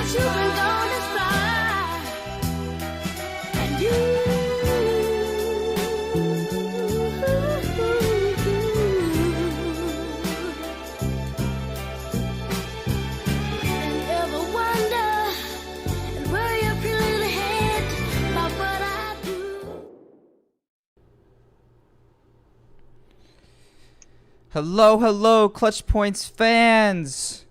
you've been gone as far. And you. And ever wonder where you're feeling ahead about what I do. Hello, ClutchPoints fans.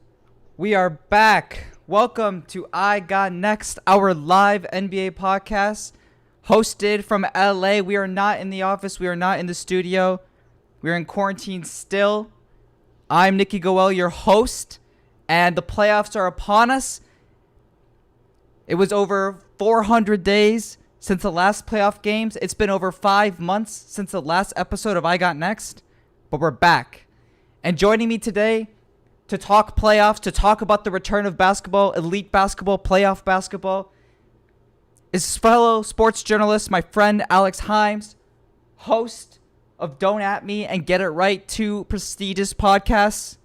We are back. Welcome to I Got Next, our live NBA podcast, hosted from LA. We are not in the office. We are not in the studio. We are in quarantine still. I'm Nikki Goel, your host, and the playoffs are upon us. It was over 400 days since the last playoff games. It's been over 5 months since the last episode of I Got Next, but we're back. And joining me today to talk playoffs, to talk about the return of basketball, elite basketball, playoff basketball, is fellow sports journalist, my friend Alex Himes, host of Don't At Me and Get It Right, two prestigious podcasts.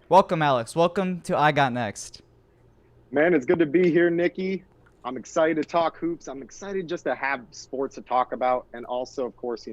Welcome, Alex. Welcome to I Got Next. Man, it's good to be here, Nikki. I'm excited to talk hoops. I'm excited just to have sports to talk about. And also, of course,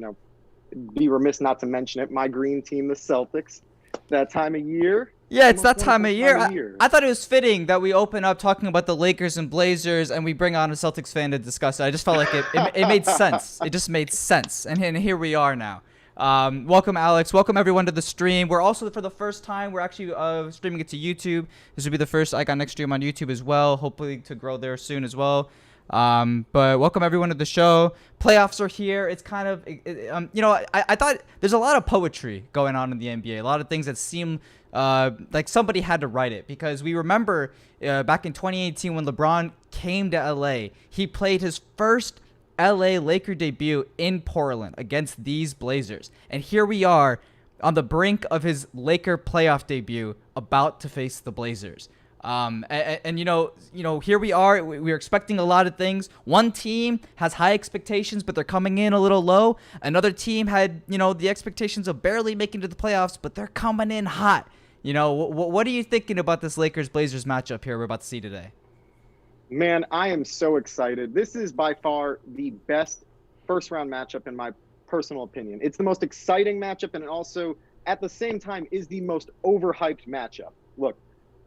be remiss not to mention it, my green team, the Celtics. That time of year. Yeah, it's that time of year. I thought it was fitting that we open up talking about the Lakers and Blazers and we bring on a Celtics fan to discuss it. I just felt like it made sense. It just made sense. And here we are now. Welcome, Alex. Welcome, everyone, to the stream. We're also, for the first time, we're actually streaming it to YouTube. This will be the first I Got Next stream on YouTube as well, hopefully to grow there soon as well. But welcome everyone to the show. Playoffs are here. It's kind of, I thought there's a lot of poetry going on in the NBA. A lot of things that seem like somebody had to write it, because we remember back in 2018 when LeBron came to LA, he played his first LA Laker debut in Portland against these Blazers. And here we are on the brink of his Laker playoff debut, about to face the Blazers. Here we are. We're expecting a lot of things. One team has high expectations, but they're coming in a little low. Another team had, the expectations of barely making it to the playoffs, but they're coming in hot. What are you thinking about this Lakers-Blazers matchup here we're about to see today? Man, I am so excited. This is by far the best first-round matchup in my personal opinion. It's the most exciting matchup, and it also, at the same time, is the most overhyped matchup. Look,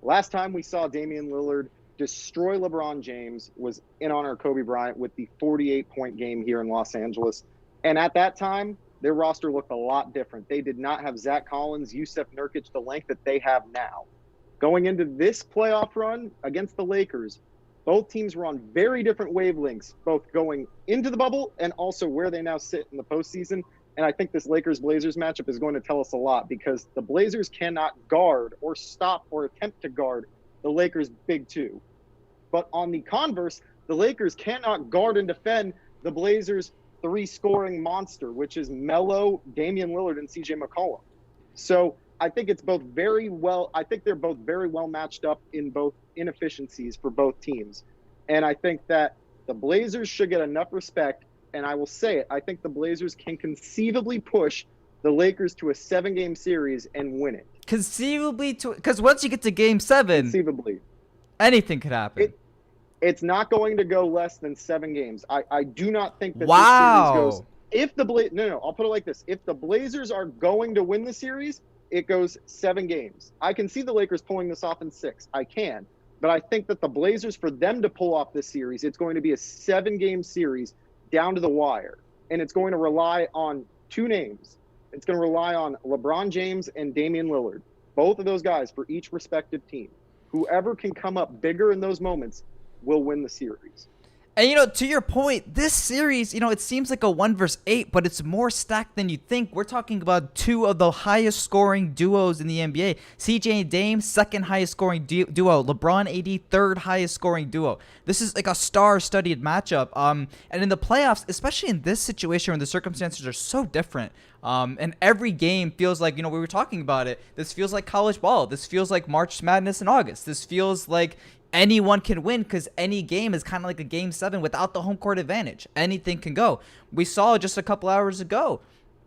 last time we saw Damian Lillard destroy LeBron James was in honor of Kobe Bryant with the 48-point game here in Los Angeles. And at that time, their roster looked a lot different. They did not have Zach Collins, Yusuf Nurkic, the length that they have now. Going into this playoff run against the Lakers, both teams were on very different wavelengths, both going into the bubble and also where they now sit in the postseason. And I think this Lakers-Blazers matchup is going to tell us a lot, because the Blazers cannot guard or stop or attempt to guard the Lakers' big two. But on the converse, the Lakers cannot guard and defend the Blazers' three-scoring monster, which is Melo, Damian Lillard, and CJ McCollum. So I think they're both very well matched up in both inefficiencies for both teams. And I think that the Blazers should get enough respect. And I will say it, I think the Blazers can conceivably push the Lakers to a 7-game series and win it. Conceivably, because once you get to Game 7, conceivably, anything could happen. It's not going to go less than 7 games. I do not think that Wow. this series goes. If the no, I'll put it like this: if the Blazers are going to win the series, it goes 7 games. I can see the Lakers pulling this off in 6. I can, but I think that the Blazers, for them to pull off this series, it's going to be a 7-game series down to the wire. And it's going to rely on 2 names. It's going to rely on LeBron James and Damian Lillard, both of those guys for each respective team. Whoever can come up bigger in those moments will win the series. And, to your point, this series, it seems like a 1 versus 8, but it's more stacked than you think. We're talking about 2 of the highest scoring duos in the NBA. CJ and Dame, second highest scoring duo. LeBron AD, third highest scoring duo. This is like a star-studded matchup. And in the playoffs, especially in this situation where the circumstances are so different, and every game feels like, we were talking about it, this feels like college ball. This feels like March Madness in August. This feels like anyone can win, because any game is kind of like a Game 7 without the home court advantage. Anything can go. We saw just a couple hours ago,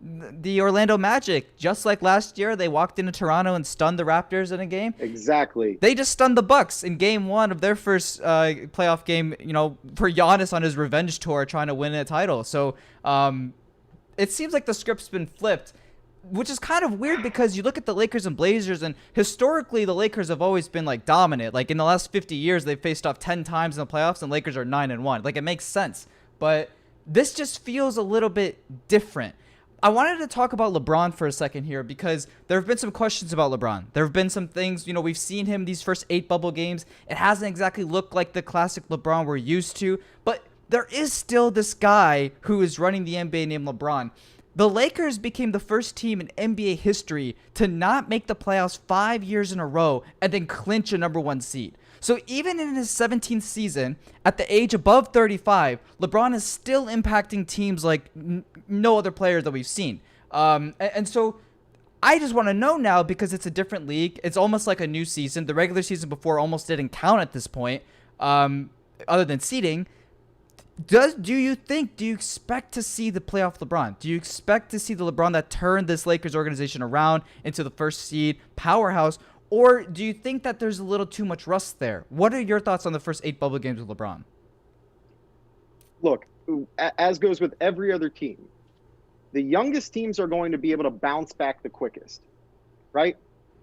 the Orlando Magic. Just like last year, they walked into Toronto and stunned the Raptors in a game. Exactly. They just stunned the Bucks in game 1 of their first playoff game, for Giannis on his revenge tour trying to win a title. So it seems like the script's been flipped, which is kind of weird because you look at the Lakers and Blazers, and historically the Lakers have always been like dominant. Like in the last 50 years, they've faced off 10 times in the playoffs, and Lakers are 9-1. Like it makes sense, but this just feels a little bit different. I wanted to talk about LeBron for a second here because there have been some questions about LeBron. There have been some things, we've seen him these first 8 bubble games. It hasn't exactly looked like the classic LeBron we're used to, but there is still this guy who is running the NBA named LeBron. The Lakers became the first team in NBA history to not make the playoffs 5 years in a row and then clinch a number 1 seed. So even in his 17th season, at the age above 35, LeBron is still impacting teams like no other player that we've seen. And so I just want to know now, because it's a different league. It's almost like a new season. The regular season before almost didn't count at this point, other than seeding. Do you expect to see the playoff LeBron? Do you expect to see the LeBron that turned this Lakers organization around into the first seed powerhouse? Or do you think that there's a little too much rust there? What are your thoughts on the first 8 bubble games with LeBron? Look, as goes with every other team, the youngest teams are going to be able to bounce back the quickest, right?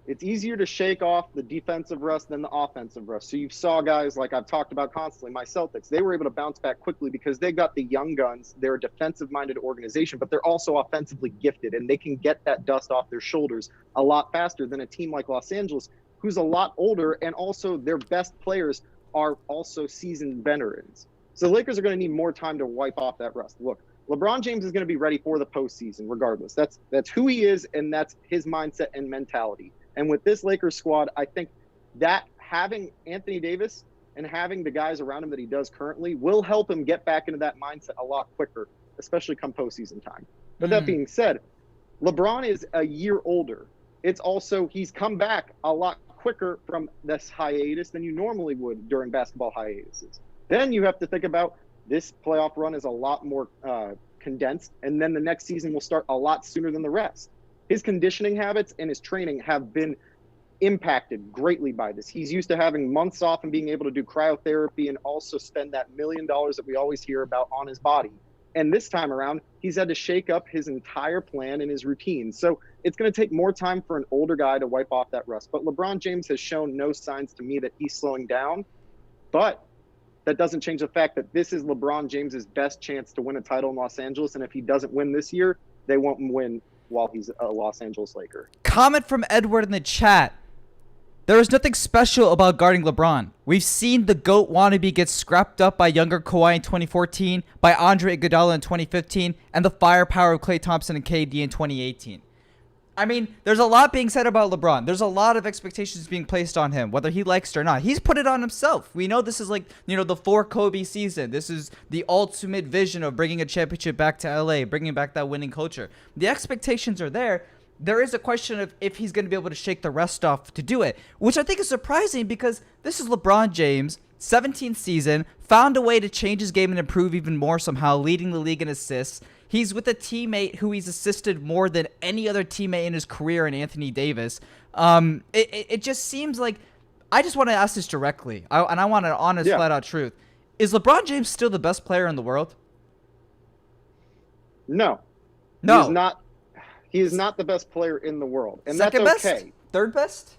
It's easier to shake off the defensive rust than the offensive rust. So you saw guys like I've talked about constantly, my Celtics, they were able to bounce back quickly because they got the young guns. They're a defensive-minded organization, but they're also offensively gifted, and they can get that dust off their shoulders a lot faster than a team like Los Angeles, who's a lot older, and also their best players are also seasoned veterans. So the Lakers are going to need more time to wipe off that rust. Look, LeBron James is going to be ready for the postseason regardless. That's who he is, and that's his mindset and mentality. And with this Lakers squad, I think that having Anthony Davis and having the guys around him that he does currently will help him get back into that mindset a lot quicker, especially come postseason time. But that being said, LeBron is a year older. It's also, he's come back a lot quicker from this hiatus than you normally would during basketball hiatuses. Then you have to think about this playoff run is a lot more condensed, and then the next season will start a lot sooner than the rest. His conditioning habits and his training have been impacted greatly by this. He's used to having months off and being able to do cryotherapy and also spend that $1 million that we always hear about on his body. And this time around, he's had to shake up his entire plan and his routine. So it's going to take more time for an older guy to wipe off that rust. But LeBron James has shown no signs to me that he's slowing down. But that doesn't change the fact that this is LeBron James's best chance to win a title in Los Angeles. And if he doesn't win this year, they won't win while he's a Los Angeles Laker. Comment from Edward in the chat. There is nothing special about guarding LeBron. We've seen the GOAT wannabe get scrapped up by younger Kawhi in 2014, by Andre Iguodala in 2015, and the firepower of Klay Thompson and KD in 2018. I mean, there's a lot being said about LeBron. There's a lot of expectations being placed on him, whether he likes it or not. He's put it on himself. We know this is like, the 4 Kobe season. This is the ultimate vision of bringing a championship back to LA, bringing back that winning culture. The expectations are there. There is a question of if he's going to be able to shake the rest off to do it, which I think is surprising because this is LeBron James, 17th season, found a way to change his game and improve even more somehow, leading the league in assists. He's with a teammate who he's assisted more than any other teammate in his career in Anthony Davis. It just seems like, I just want to ask this directly, and I want an honest, flat-out truth. Is LeBron James still the best player in the world? No. He's not. He is not the best player in the world, and Second that's best? okay. Third best?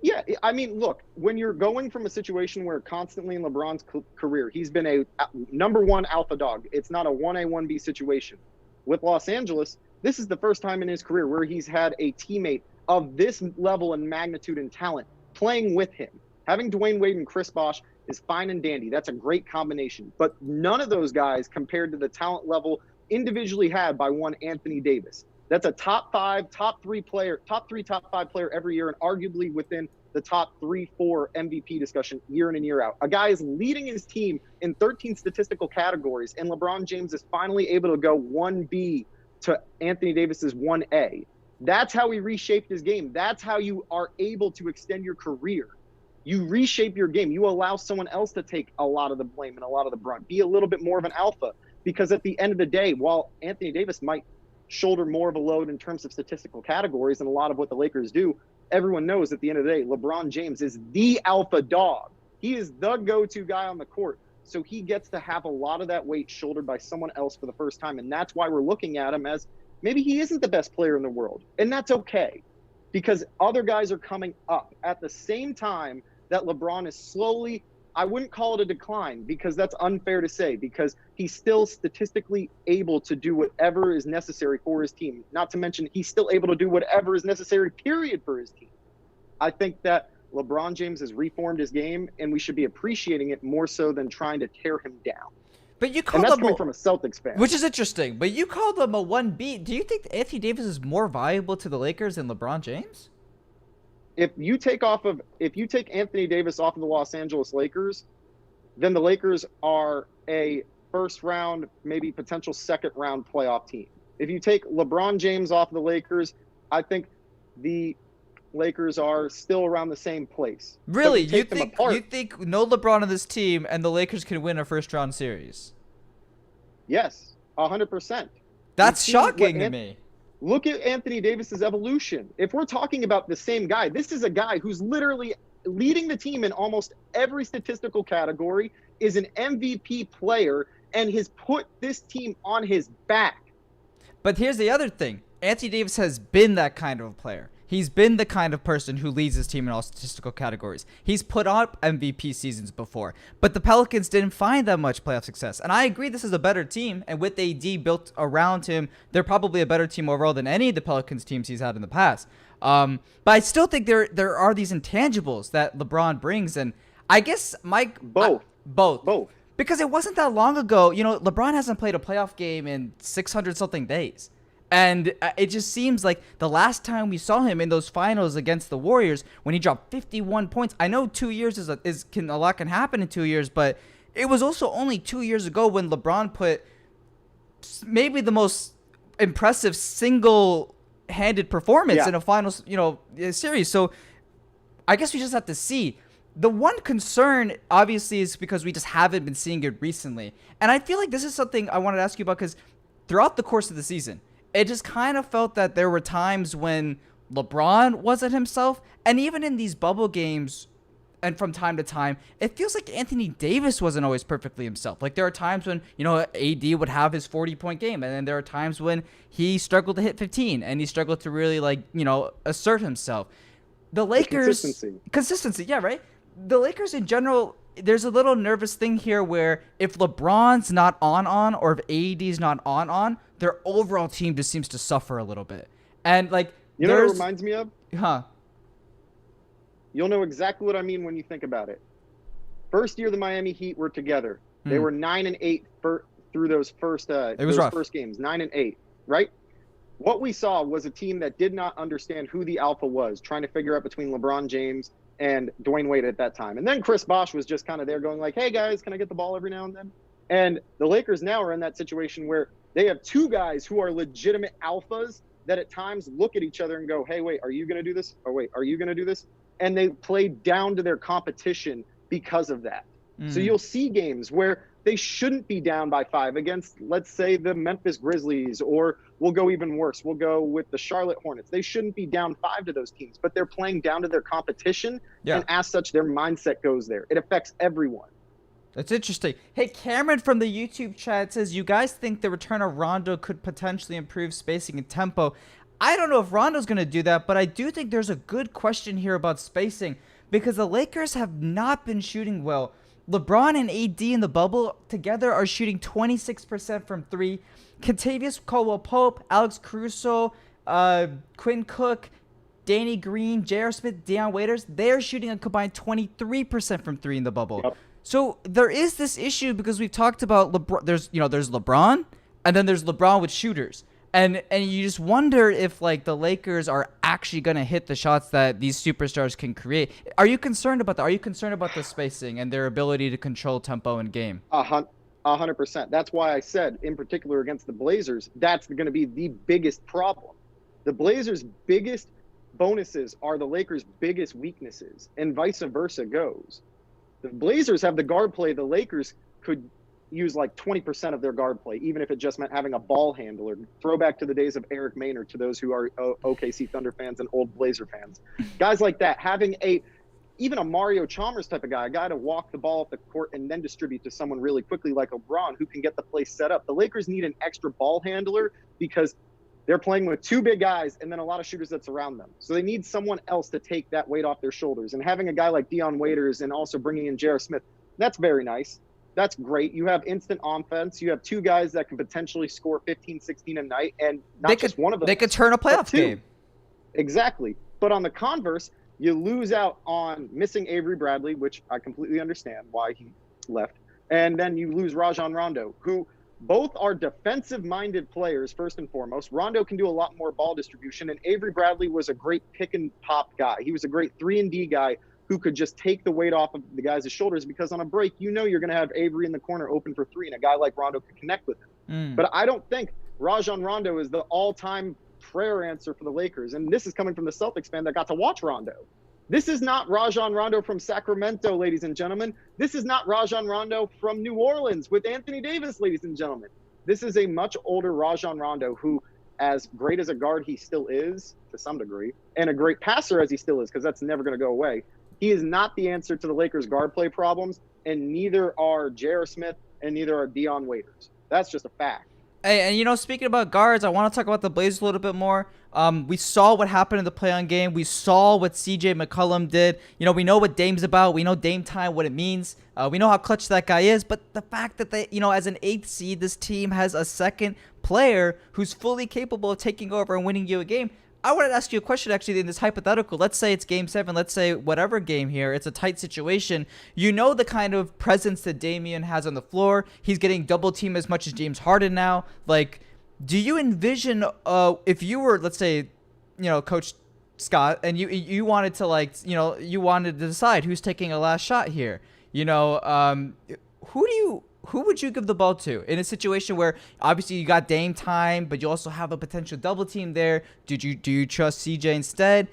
Yeah, I mean, look, when you're going from a situation where constantly in LeBron's career, he's been a number 1 alpha dog. It's not a 1A, 1B situation. With Los Angeles, this is the first time in his career where he's had a teammate of this level and magnitude and talent playing with him. Having Dwayne Wade and Chris Bosh is fine and dandy. That's a great combination. But none of those guys compared to the talent level individually had by one Anthony Davis. That's a top 5, top 3 player, top 3, top 5 player every year, and arguably within the top 3, 4 MVP discussion year in and year out. A guy is leading his team in 13 statistical categories, and LeBron James is finally able to go 1B to Anthony Davis's 1A. That's how he reshaped his game. That's how you are able to extend your career. You reshape your game. You allow someone else to take a lot of the blame and a lot of the brunt. Be a little bit more of an alpha, because at the end of the day, while Anthony Davis might shoulder more of a load in terms of statistical categories and a lot of what the Lakers do. Everyone knows at the end of the day, LeBron James is the alpha dog. He is the go-to guy on the court. So he gets to have a lot of that weight shouldered by someone else for the first time. And that's why we're looking at him as maybe he isn't the best player in the world. And that's okay, because other guys are coming up at the same time that LeBron is slowly, I wouldn't call it a decline because that's unfair to say, because he's still statistically able to do whatever is necessary for his team. Not to mention he's still able to do whatever is necessary, period, for his team. I think that LeBron James has reformed his game, and we should be appreciating it more so than trying to tear him down. But you And called that's him coming from a Celtics fan. which is interesting. But you called him a 1B. Do you think Anthony Davis is more valuable to the Lakers than LeBron James? If you take Anthony Davis off of the Los Angeles Lakers, then the Lakers are a first round, maybe potential second round playoff team. If you take LeBron James off of the Lakers, I think the Lakers are still around the same place. Really? So You think no LeBron on this team and the Lakers can win a first round series? Yes, 100%. That's shocking to me. Look at Anthony Davis's evolution. If we're talking about the same guy, this is a guy who's literally leading the team in almost every statistical category, is an MVP player, and has put this team on his back. But here's the other thing. Anthony Davis has been that kind of a player. He's been the kind of person who leads his team in all statistical categories. He's put up MVP seasons before, but the Pelicans didn't find that much playoff success. And I agree this is a better team, and with AD built around him, they're probably a better team overall than any of the Pelicans teams he's had in the past. But I still think there are these intangibles that LeBron brings, and I guess both. Because it wasn't that long ago, LeBron hasn't played a playoff game in 600-something days. And it just seems like the last time we saw him in those finals against the Warriors, when he dropped 51 points. I know 2 years a lot can happen in 2 years, but it was also only 2 years ago when LeBron put maybe the most impressive single-handed performance in a finals, series. So I guess we just have to see. The one concern, obviously, is because we just haven't been seeing it recently. And I feel like this is something I wanted to ask you about, because throughout the course of the season, it just kind of felt that there were times when LeBron wasn't himself. And even in these bubble games and from time to time, it feels like Anthony Davis wasn't always perfectly himself. Like there are times when, AD would have his 40-point game. And then there are times when he struggled to hit 15 and he struggled to really assert himself. The Lakers... Consistency, yeah, right? The Lakers in general, there's a little nervous thing here where if LeBron's not on, or if AD's not on, their overall team just seems to suffer a little bit. And you know what it reminds me of? Huh? You'll know exactly what I mean when you think about it. First year the Miami Heat were together. They were 9-8 through those first games, 9-8, right? What we saw was a team that did not understand who the alpha was, trying to figure out between LeBron James and Dwayne Wade at that time. And then Chris Bosh was just kind of there going like, hey guys, can I get the ball every now and then? And the Lakers now are in that situation where they have two guys who are legitimate alphas that at times look at each other and go, hey, wait, are you going to do this? Or wait, are you going to do this? And they play down to their competition because of that. So you'll see games where they shouldn't be down by 5 against, let's say, the Memphis Grizzlies, or we'll go even worse. We'll go with the Charlotte Hornets. They shouldn't be down 5 to those teams, but they're playing down to their competition. Yeah. And as such, their mindset goes there. It affects everyone. That's interesting. Hey, Cameron from the YouTube chat says, you guys think the return of Rondo could potentially improve spacing and tempo. I don't know if Rondo's going to do that, but I do think there's a good question here about spacing, because the Lakers have not been shooting well. LeBron and AD in the bubble together are shooting 26% from 3. Kentavious Caldwell-Pope, Alex Caruso, Quinn Cook, Danny Green, J.R. Smith, Deion Waiters, they're shooting a combined 23% from 3 in the bubble. Yep. So there is this issue because we've talked about there's LeBron, and then there's LeBron with shooters. And you just wonder if the Lakers are actually going to hit the shots that these superstars can create. Are you concerned about that? Are you concerned about the spacing and their ability to control tempo and game? 100%. That's why I said, in particular against the Blazers, that's going to be the biggest problem. The Blazers' biggest bonuses are the Lakers' biggest weaknesses, and vice versa goes. The Blazers have the guard play the Lakers could use like 20% of their guard play, even if it just meant having a ball handler. Throwback to the days of Eric Maynard, to those who are OKC Thunder fans and old Blazer fans. Guys like that, having even a Mario Chalmers type of guy, a guy to walk the ball up the court and then distribute to someone really quickly like LeBron, who can get the play set up. The Lakers need an extra ball handler because they're playing with two big guys and then a lot of shooters that surround them. So they need someone else to take that weight off their shoulders. And having a guy like Dion Waiters and also bringing in J.R. Smith, that's very nice. That's great. You have instant offense. You have two guys that can potentially score 15, 16 a night, and one of them. They could turn a playoff game. Exactly. But on the converse, you lose out on missing Avery Bradley, which I completely understand why he left. And then you lose Rajon Rondo, who both are defensive-minded players, first and foremost. Rondo can do a lot more ball distribution, and Avery Bradley was a great pick-and-pop guy. He was a great 3-and-D guy who could just take the weight off of the guys' shoulders, because on a break, you're going to have Avery in the corner open for three, and a guy like Rondo could connect with him. But I don't think Rajon Rondo is the all-time prayer answer for the Lakers. And this is coming from the Celtics fan that got to watch Rondo. This is not Rajon Rondo from Sacramento, ladies and gentlemen. This is not Rajon Rondo from New Orleans with Anthony Davis, ladies and gentlemen. This is a much older Rajon Rondo who, as great as a guard he still is, to some degree, and a great passer as he still is, because that's never going to go away, he is not the answer to the Lakers' guard play problems, and neither are J.R. Smith and neither are Dion Waiters. That's just a fact. Hey, and speaking about guards, I want to talk about the Blazers a little bit more. We saw what happened in the play-on game. We saw what CJ McCollum did. We know what Dame's about. We know Dame time, what it means. We know how clutch that guy is. But the fact that they, as an 8th seed, this team has a second player who's fully capable of taking over and winning you a game. I wanted to ask you a question, actually, in this hypothetical. Let's say it's Game 7. Let's say whatever game here. It's a tight situation. The kind of presence that Damian has on the floor. He's getting double teamed as much as James Harden now. Do you envision if you were, let's say, Coach Scott, and you wanted to, you wanted to decide who's taking a last shot here? Who would you give the ball to in a situation where obviously you got Dame time, but you also have a potential double team there? Do you trust CJ instead?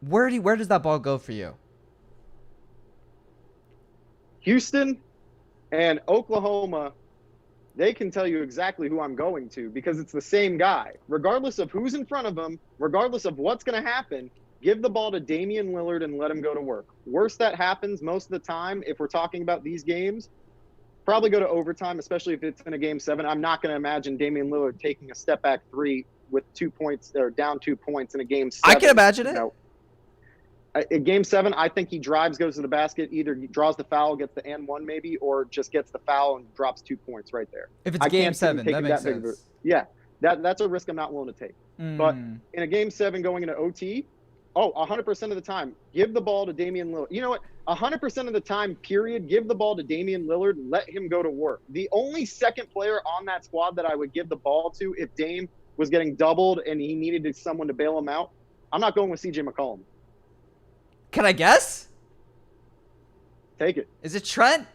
Where does that ball go for you? Houston and Oklahoma, they can tell you exactly who I'm going to, because it's the same guy. Regardless of who's in front of him, regardless of what's going to happen, give the ball to Damian Lillard and let him go to work. Worst that happens most of the time, if we're talking about these games, probably go to overtime, especially if it's in a Game 7. I'm not going to imagine Damian Lillard taking a step-back three with 2 points or down 2 points in a Game 7. I can imagine it. In Game 7, I think he drives, goes to the basket, either draws the foul, gets the and one maybe, or just gets the foul and drops 2 points right there. If it's Game 7, that makes sense. Yeah, that's a risk I'm not willing to take. But in a Game 7 going into OT, 100% of the time, give the ball to Damian Lillard. You know what? 100% of the time, period, give the ball to Damian Lillard, let him go to work. The only second player on that squad that I would give the ball to if Dame was getting doubled and he needed someone to bail him out, I'm not going with CJ McCollum. Can I guess? Take it. Is it Trent?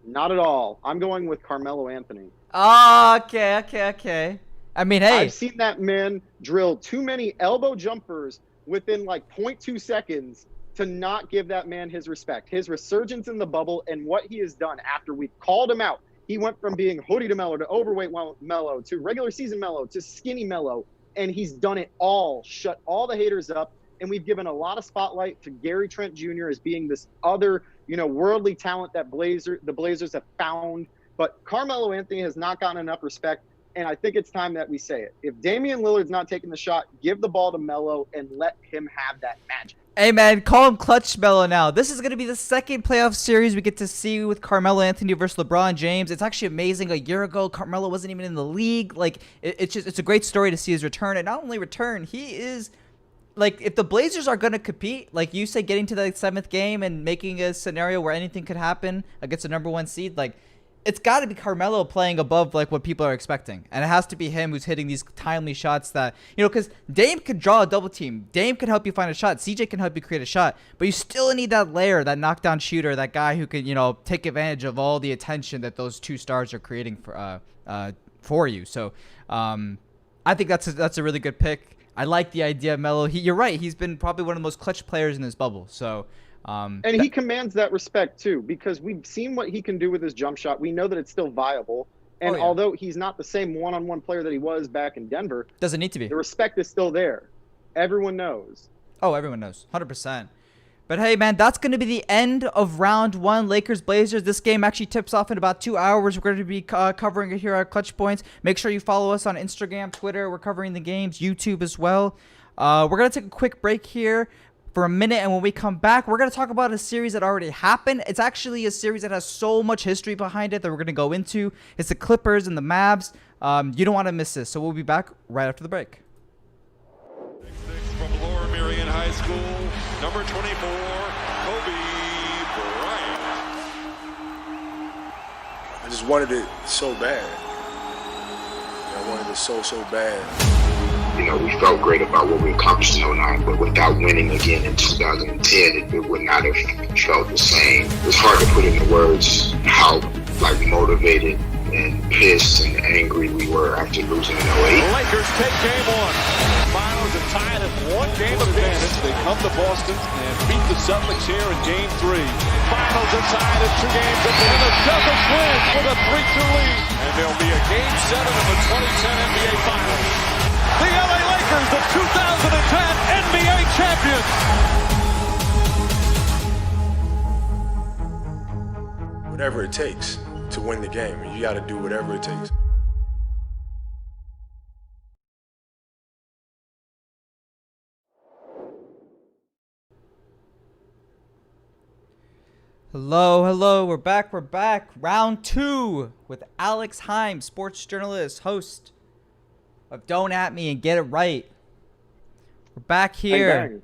Not at all. I'm going with Carmelo Anthony. Oh, okay. I mean, hey. I've seen that man drill too many elbow jumpers within 0.2 seconds to not give that man his respect. His resurgence in the bubble and what he has done after we called him out. He went from being hoodie to Melo to overweight Melo to regular season Melo to skinny Melo, and he's done it all. Shut all the haters up, and we've given a lot of spotlight to Gary Trent Jr. as being this other, worldly talent that the Blazers have found. But Carmelo Anthony has not gotten enough respect, and I think it's time that we say it. If Damian Lillard's not taking the shot, give the ball to Melo and let him have that magic. Hey, man, call him Clutch Melo now. This is going to be the second playoff series we get to see with Carmelo Anthony versus LeBron James. It's actually amazing. A year ago, Carmelo wasn't even in the league. It's a great story to see his return. And not only return, he is, if the Blazers are going to compete, like you say, getting to the 7th game and making a scenario where anything could happen against the number 1 seed, it's got to be Carmelo playing above what people are expecting. And it has to be him who's hitting these timely shots that, because Dame could draw a double team. Dame can help you find a shot. CJ can help you create a shot. But you still need that layer, that knockdown shooter, that guy who can, take advantage of all the attention that those two stars are creating for you. So I think that's a really good pick. I like the idea of Melo. You're right. He's been probably one of the most clutch players in this bubble. So And he commands that respect too, because we've seen what he can do with his jump shot. We know that it's still viable. And although he's not the same one-on-one player that he was back in Denver, doesn't need to be. The respect is still there. Everyone knows. Oh, everyone knows. 100%. But hey, man, that's going to be the end of round one, Lakers-Blazers. This game actually tips off in about 2 hours. We're going to be covering it here at Clutch Points. Make sure you follow us on Instagram, Twitter. We're covering the games, YouTube as well. We're going to take a quick break here for a minute, and when we come back, we're going to talk about a series that already happened. It's actually a series that has so much history behind it that we're going to go into. It's the Clippers and the Mavs. You don't want to miss this, so we'll be back right after the break. From Lower Merion High School, number 24, Kobe Bryant. I just wanted it so bad. I wanted it so bad. You know, we felt great about what we accomplished in '09, but without winning again in 2010, it would not have felt the same. It's hard to put into words how, motivated and pissed and angry we were after losing in '08. The Lakers take game one. Finals are tied at 1 game advantage. They come to Boston and beat the Celtics here in game 3. Finals are tied at 2 games apiece. The Celtics win with a 3-2 lead. And there'll be a game 7 of the 2010 NBA Finals. The LA Lakers, the 2010 NBA champions. Whatever it takes to win the game. You got to do whatever it takes. Hello, we're back. Round 2 with Alex Heim, sports journalist, host of Don't At Me and Get It Right. We're back here. Bang, bang.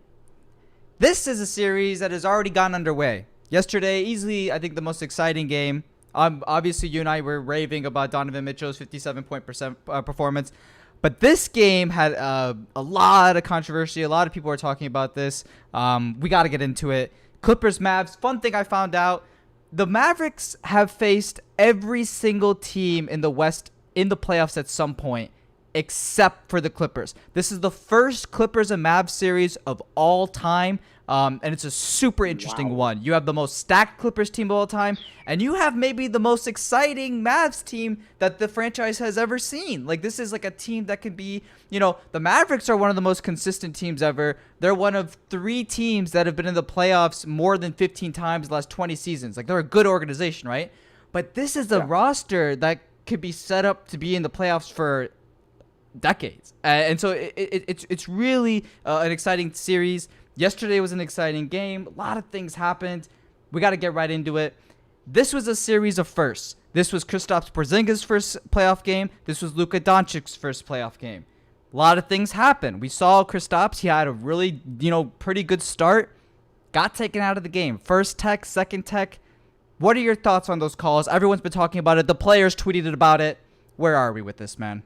This is a series that has already gotten underway. Yesterday, easily, I think, the most exciting game. Obviously, you and I were raving about Donovan Mitchell's 57-point performance. But this game had a lot of controversy. A lot of people are talking about this. We got to get into it. Clippers, Mavs. Fun thing I found out, the Mavericks have faced every single team in the West in the playoffs at some point, except for the Clippers. This is the first Clippers and Mavs series of all time, and it's a super interesting one. You have the most stacked Clippers team of all time, and you have maybe the most exciting Mavs team that the franchise has ever seen. This is a team that could be, the Mavericks are one of the most consistent teams ever. They're one of 3 teams that have been in the playoffs more than 15 times the last 20 seasons. They're a good organization, right? But this is a roster that could be set up to be in the playoffs for decades, and so it's really an exciting series. Yesterday was an exciting game. A lot of things happened. We got to get right into it. This was a series of firsts. This was Kristaps Porzingis' first playoff game. This was Luka Doncic's first playoff game. A lot of things happened. We saw Kristaps. He had a really, pretty good start. Got taken out of the game. First tech, second tech. What are your thoughts on those calls? Everyone's been talking about it. The players tweeted about it. Where are we with this, man?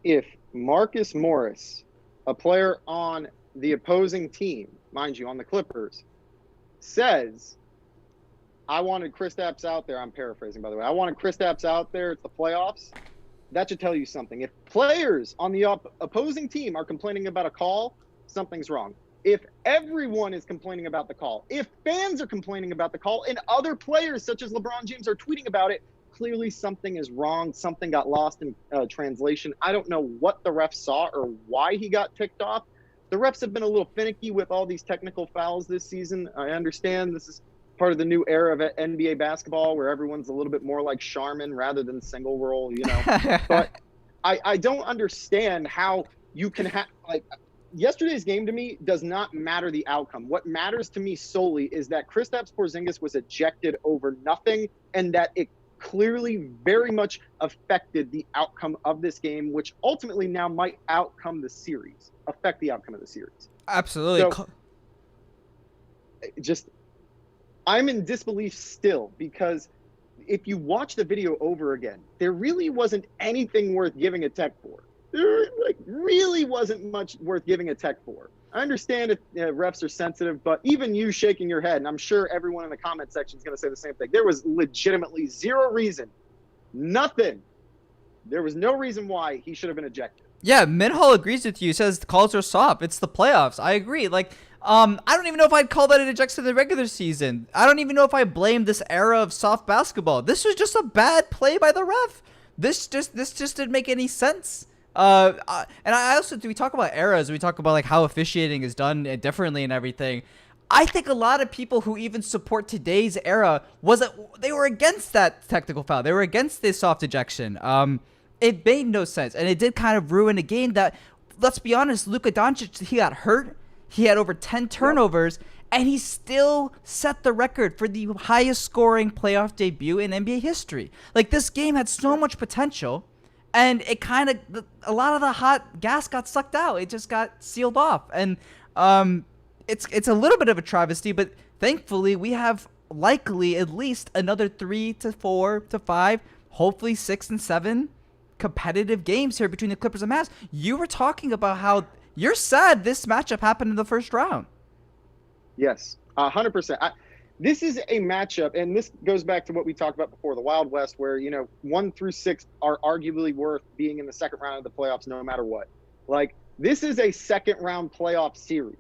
If Marcus Morris, a player on the opposing team, mind you, on the Clippers, says, I wanted Kristaps out there. I'm paraphrasing, by the way. I wanted Kristaps out there. It's the playoffs. That should tell you something. If players on the opposing team are complaining about a call, something's wrong. If everyone is complaining about the call, if fans are complaining about the call, and other players such as LeBron James are tweeting about it, clearly something is wrong. Something got lost in translation. I don't know what the ref saw or why he got ticked off. The refs have been a little finicky with all these technical fouls this season. I understand this is part of the new era of NBA basketball where everyone's a little bit more like Charmin rather than single roll, But I don't understand how you can have yesterday's game to me does not matter the outcome. What matters to me solely is that Kristaps Porzingis was ejected over nothing, and that it clearly very much affected the outcome of this game, which ultimately now might affect the outcome of the series. Absolutely. So, I'm in disbelief still, because if you watch the video over again, there really wasn't anything worth giving a tech for. There really wasn't much worth giving a tech for. I understand if refs are sensitive, but even you shaking your head, and I'm sure everyone in the comment section is going to say the same thing. There was legitimately zero reason, nothing. There was no reason why he should have been ejected. Yeah, Minhal agrees with you. He says the calls are soft. It's the playoffs. I agree. I don't even know if I'd call that an ejection in the regular season. I don't even know if I blame this era of soft basketball. This was just a bad play by the ref. This just didn't make any sense. And I also, do we talk about eras? We talk about like how officiating is done differently and everything. I think a lot of people who even support today's era they were against that technical foul. They were against this soft ejection. It made no sense, and it did kind of ruin a game that, let's be honest, Luka Doncic, he got hurt. He had over 10 turnovers, and he still set the record for the highest scoring playoff debut in NBA history. Like, this game had so much potential, and it kind of, a lot of the hot gas got sucked out. It just got sealed off, and it's a little bit of a travesty, but thankfully we have likely at least another 3 to 4 to 5, hopefully 6 and 7 competitive games here between the Clippers and Mavs. You were talking about how you're sad this matchup happened in the first round. Yes, 100%. This is a matchup, and this goes back to what we talked about before, the Wild West, where, 1 through 6 are arguably worth being in the second round of the playoffs no matter what. Like, this is a second round playoff series.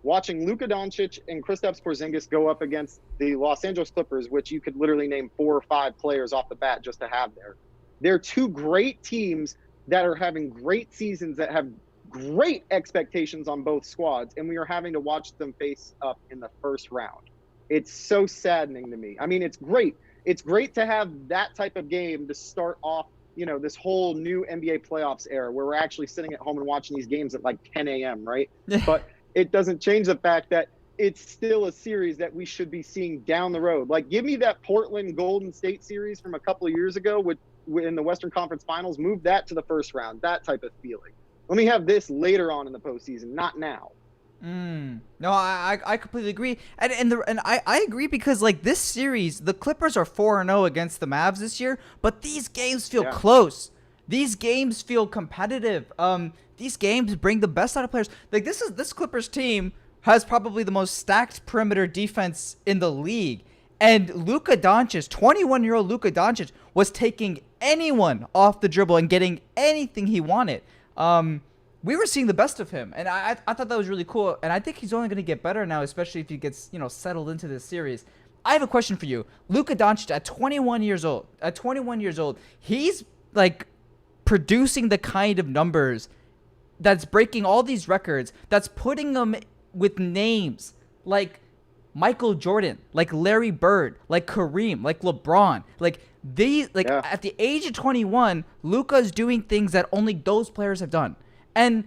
Watching Luka Doncic and Kristaps Porzingis go up against the Los Angeles Clippers, which you could literally name 4 or 5 players off the bat just to have there. They're two great teams that are having great seasons, that have great expectations on both squads, and we are having to watch them face up in the first round. It's so saddening to me. I mean, it's great. It's great to have that type of game to start off, this whole new NBA playoffs era where we're actually sitting at home and watching these games at like 10 a.m., right? But it doesn't change the fact that it's still a series that we should be seeing down the road. Like, give me that Portland Golden State series from a couple of years ago in the Western Conference Finals. Move that to the first round, that type of feeling. Let me have this later on in the postseason, not now. No, I completely agree, and I agree, because like this series, the Clippers are 4-0 against the Mavs this year, but these games feel close. These games feel competitive. These games bring the best out of players. Like, this Clippers team has probably the most stacked perimeter defense in the league. And Luka Doncic, 21-year-old Luka Doncic, was taking anyone off the dribble and getting anything he wanted. We were seeing the best of him, and I thought that was really cool. And I think he's only going to get better now, especially if he gets settled into this series. I have a question for you. Luka Doncic, at 21 years old, he's like producing the kind of numbers that's breaking all these records, that's putting him with names like Michael Jordan, like Larry Bird, like Kareem, like LeBron. At the age of 21, Luka's doing things that only those players have done. And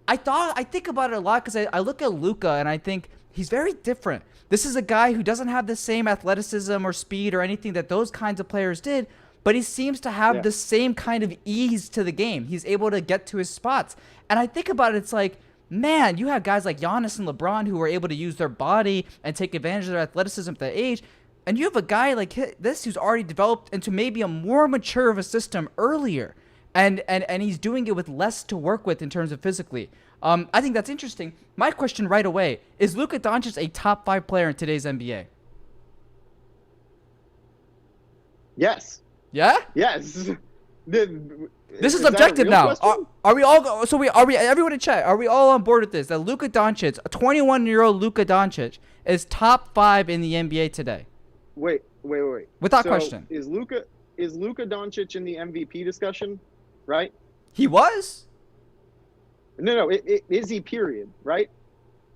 I think about it a lot, because I look at Luka and I think he's very different. This is a guy who doesn't have the same athleticism or speed or anything that those kinds of players did, but he seems to have the same kind of ease to the game. He's able to get to his spots. And I think about it, it's like, man, you have guys like Giannis and LeBron who are able to use their body and take advantage of their athleticism at that age. And you have a guy like this who's already developed into maybe a more mature of a system earlier. And he's doing it with less to work with in terms of physically. I think that's interesting. My question right away, is Luka Doncic a top 5 player in today's NBA? Yes. Yeah? Yes. This is objective now. Are we all? Are we? Everyone in chat, are we all on board with this? That Luka Doncic, a 21-year-old Luka Doncic, is top 5 in the NBA today? Wait. Without question. Is Luka Doncic in the MVP discussion? Right. He was. No. Is he? Period. Right.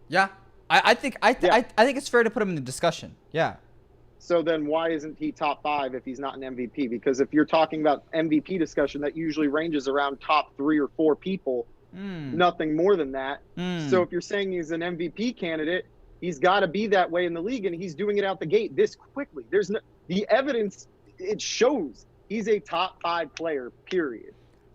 Yeah. I think it's fair to put him in the discussion. Yeah. So then why isn't he top 5 if he's not an MVP? Because if you're talking about MVP discussion, that usually ranges around top 3 or 4 people, nothing more than that. So if you're saying he's an MVP candidate, he's got to be that way in the league, and he's doing it out the gate this quickly. The evidence, it shows he's a top 5 player, period.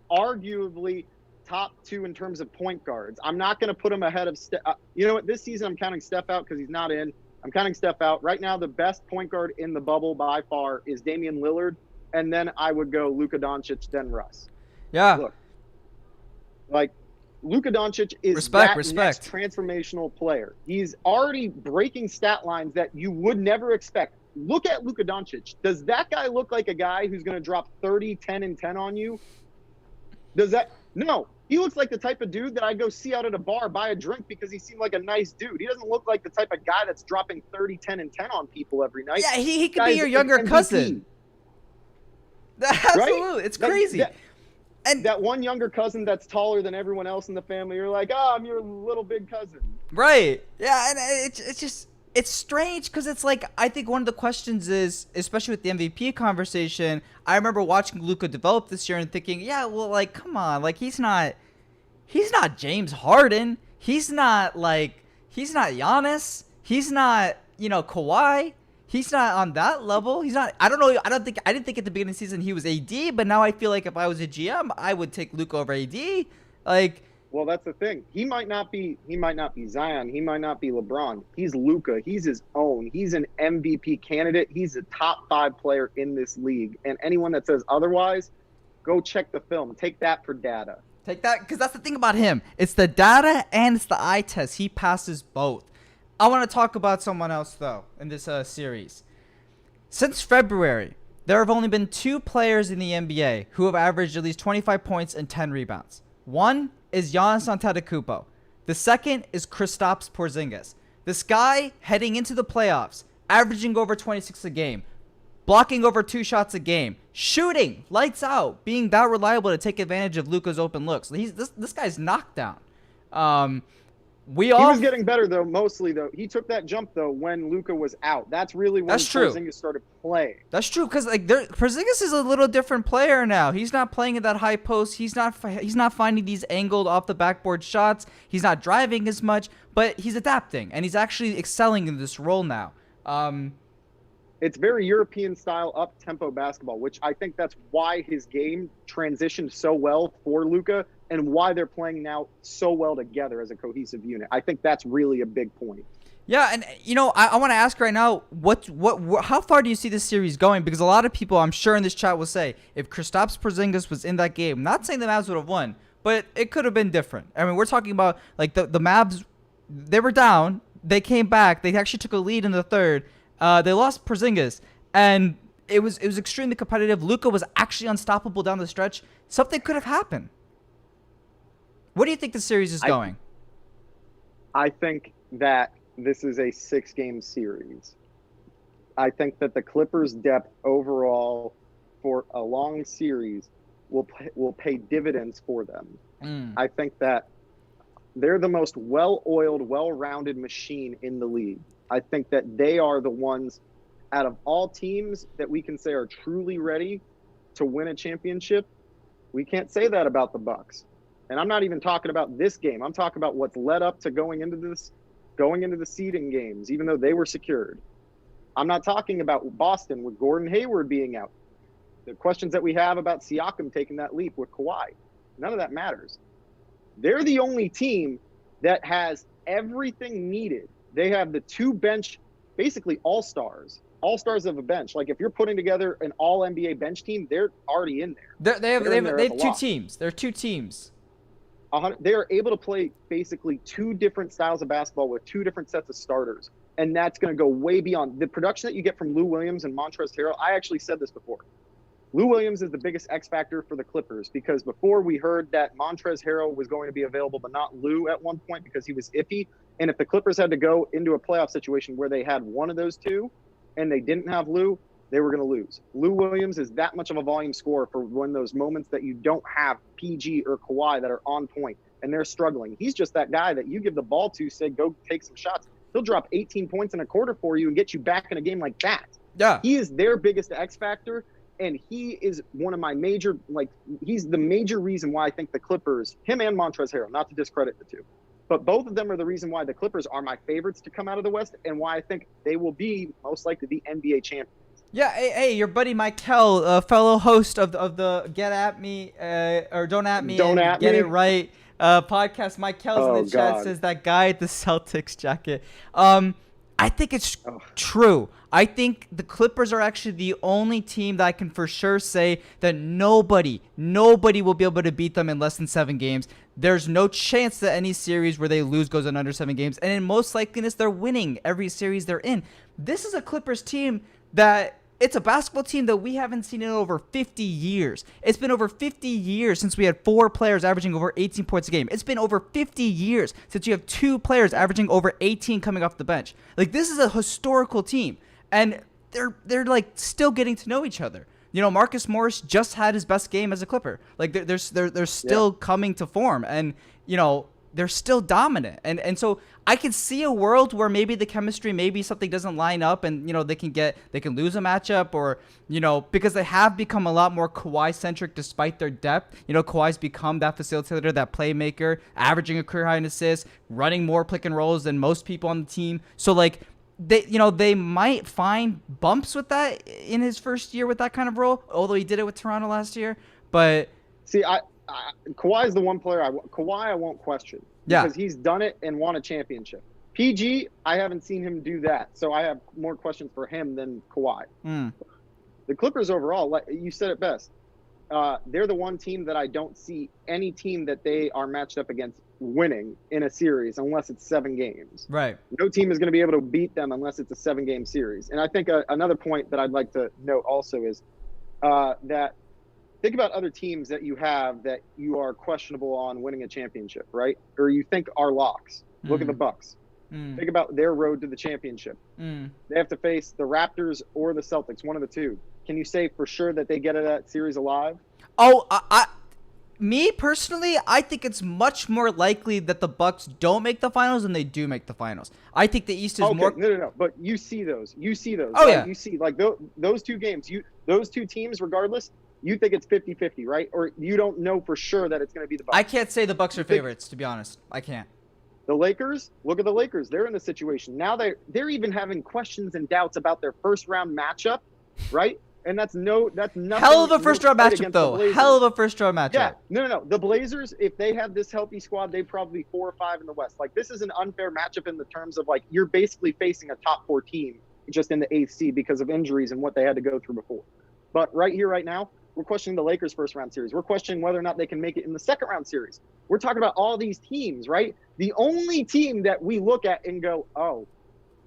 Arguably top 2 in terms of point guards. I'm not going to put him ahead of Steph. You know what? This season I'm counting Steph out because he's not in. I'm counting Steph out. Right now, the best point guard in the bubble by far is Damian Lillard, and then I would go Luka Doncic, then Russ. Yeah. Look, like, Luka Doncic is next transformational player. He's already breaking stat lines that you would never expect. Look at Luka Doncic. Does that guy look like a guy who's going to drop 30, 10, and 10 on you? Does that? No. He looks like the type of dude that I go see out at a bar, buy a drink because he seemed like a nice dude. He doesn't look like the type of guy that's dropping 30, 10, and 10 on people every night. Yeah, he could be Guy's your an younger MVP. cousin. Absolutely. Right? It's crazy. And that one younger cousin that's taller than everyone else in the family, you're like, oh, I'm your little big cousin. right. Yeah, and it's just it's strange because it's like I think one of the questions is, especially with the MVP conversation, I remember watching Luka develop this year and thinking, yeah, well, like, come on, like he's not James Harden. He's not Giannis. He's not, Kawhi. He's not on that level. He's not. I don't know. I didn't think at the beginning of the season he was AD, but now I feel like if I was a GM, I would take Luka over AD. Like, well, that's the thing. He might not be Zion. He might not be LeBron. He's Luka. He's his own. He's an MVP candidate. He's a top 5 player in this league. And anyone that says otherwise, go check the film. Take that for data. Take that, because that's the thing about him. It's the data and it's the eye test. He passes both. I want to talk about someone else, though, in this series. Since February, there have only been 2 players in the NBA who have averaged at least 25 points and 10 rebounds. One is Giannis Antetokounmpo. The second is Kristaps Porzingis. This guy, heading into the playoffs, averaging over 26 a game, blocking over 2 shots a game, shooting lights out, being that reliable to take advantage of Luka's open looks. This guy's knocked down. He was getting better though. Mostly though, he took that jump though when Luka was out. That's really when Porzingis started playing. That's true, because Porzingis is a little different player now. He's not playing in that high post. He's not finding these angled off the backboard shots. He's not driving as much, but he's adapting and he's actually excelling in this role now. It's very European style up-tempo basketball, which I think that's why his game transitioned so well for Luka and why they're playing now so well together as a cohesive unit. I think that's really a big point. Yeah, and I want to ask right now, how far do you see this series going? Because a lot of people, I'm sure in this chat, will say if Kristaps Porzingis was in that game, I'm not saying the Mavs would have won, but it could have been different. I mean, we're talking about like the Mavs, they were down, they came back, they actually took a lead in the third. They lost Porzingis, and it was extremely competitive. Luka was actually unstoppable down the stretch. Something could have happened. What do you think the series is going? I think that this is a 6-game series. I think that the Clippers' depth overall for a long series will pay dividends for them. I think that they're the most well-oiled, well-rounded machine in the league. I think that they are the ones out of all teams that we can say are truly ready to win a championship. We can't say that about the Bucks. And I'm not even talking about this game. I'm talking about what's led up to going into the seeding games, even though they were secured. I'm not talking about Boston with Gordon Hayward being out. The questions that we have about Siakam taking that leap with Kawhi, none of that matters. They're the only team that has everything needed. They have the 2 bench, basically all-stars of a bench. Like if you're putting together an all-NBA bench team, they're already in there. They have 2 teams. There are 2 teams. They are able to play basically 2 different styles of basketball with 2 different sets of starters. And that's going to go way beyond the production that you get from Lou Williams and Montrezl Harrell. I actually said this before. Lou Williams is the biggest X factor for the Clippers because before we heard that Montrezl Harrell was going to be available, but not Lou at one point because he was iffy. And if the Clippers had to go into a playoff situation where they had one of those 2 and they didn't have Lou, they were going to lose. Lou Williams is that much of a volume scorer for when those moments that you don't have PG or Kawhi that are on point and they're struggling. He's just that guy that you give the ball to, say, go take some shots. He'll drop 18 points in a quarter for you and get you back in a game like that. Yeah. He is their biggest X factor, and he is one of my major, he's the major reason why I think the Clippers, him and Montrezl Harrell, not to discredit the 2, but both of them are the reason why the Clippers are my favorites to come out of the West and why I think they will be most likely the NBA champions. Yeah, hey, your buddy Michael, fellow host of the Get At Me or Don't At Me, Get It Right podcast. Michael's in the chat says that guy at the Celtics jacket. I think it's true. I think the Clippers are actually the only team that I can for sure say that nobody will be able to beat them in less than 7 games. There's no chance that any series where they lose goes in under 7 games. And in most likeliness, they're winning every series they're in. This is a Clippers team that it's a basketball team that we haven't seen in over 50 years. It's been over 50 years since we had 4 players averaging over 18 points a game. It's been over 50 years since you have 2 players averaging over 18 coming off the bench. Like, this is a historical team, and they're like still getting to know each other. You know, Marcus Morris just had his best game as a Clipper. Like, they're still coming to form, and you know, they're still dominant. And so I could see a world where maybe the chemistry, maybe something doesn't line up, and you know, they can lose a matchup, or you know, because they have become a lot more Kawhi centric despite their depth. You know, Kawhi's become that facilitator, that playmaker, averaging a career high in assists, running more pick and rolls than most people on the team. So like, they might find bumps with that in his first year with that kind of role, although he did it with Toronto last year. But see, Kawhi is the one player I won't question, because he's done it and won a championship. PG, I haven't seen him do that, so I have more questions for him than Kawhi. The Clippers overall, like you said it best, they're the one team that I don't see any team that they are matched up against winning in a series unless it's 7 games. Right. No team is going to be able to beat them unless it's a 7-game series. And I think another point that I'd like to note also is that think about other teams that you have that you are questionable on winning a championship, right? Or you think are locks. Look at the Bucks. Think about their road to the championship. They have to face the Raptors or the Celtics, one of the two. Can you say for sure that they get out of that series alive? Oh, me personally, I think it's much more likely that the Bucks don't make the finals than they do make the finals. I think the East is more. No. But you see those. Oh, right? yeah. You see, like, those 2 games, those 2 teams, regardless, you think it's 50-50, right? Or you don't know for sure that it's going to be the Bucks. I can't say the Bucks are favorites, to be honest. I can't. The Lakers, look at the Lakers. They're in the situation. Now they're even having questions and doubts about their first-round matchup, right? And that's nothing. Hell of a first-round matchup, though. Hell of a first-round matchup. Yeah, no. The Blazers, if they have this healthy squad, they probably 4 or 5 in the West. Like, this is an unfair matchup in the terms of, like, you're basically facing a top 4 team just in the 8th seed because of injuries and what they had to go through before. But right here, right now, we're questioning the Lakers' first-round series. We're questioning whether or not they can make it in the second-round series. We're talking about all these teams, right? The only team that we look at and go, oh,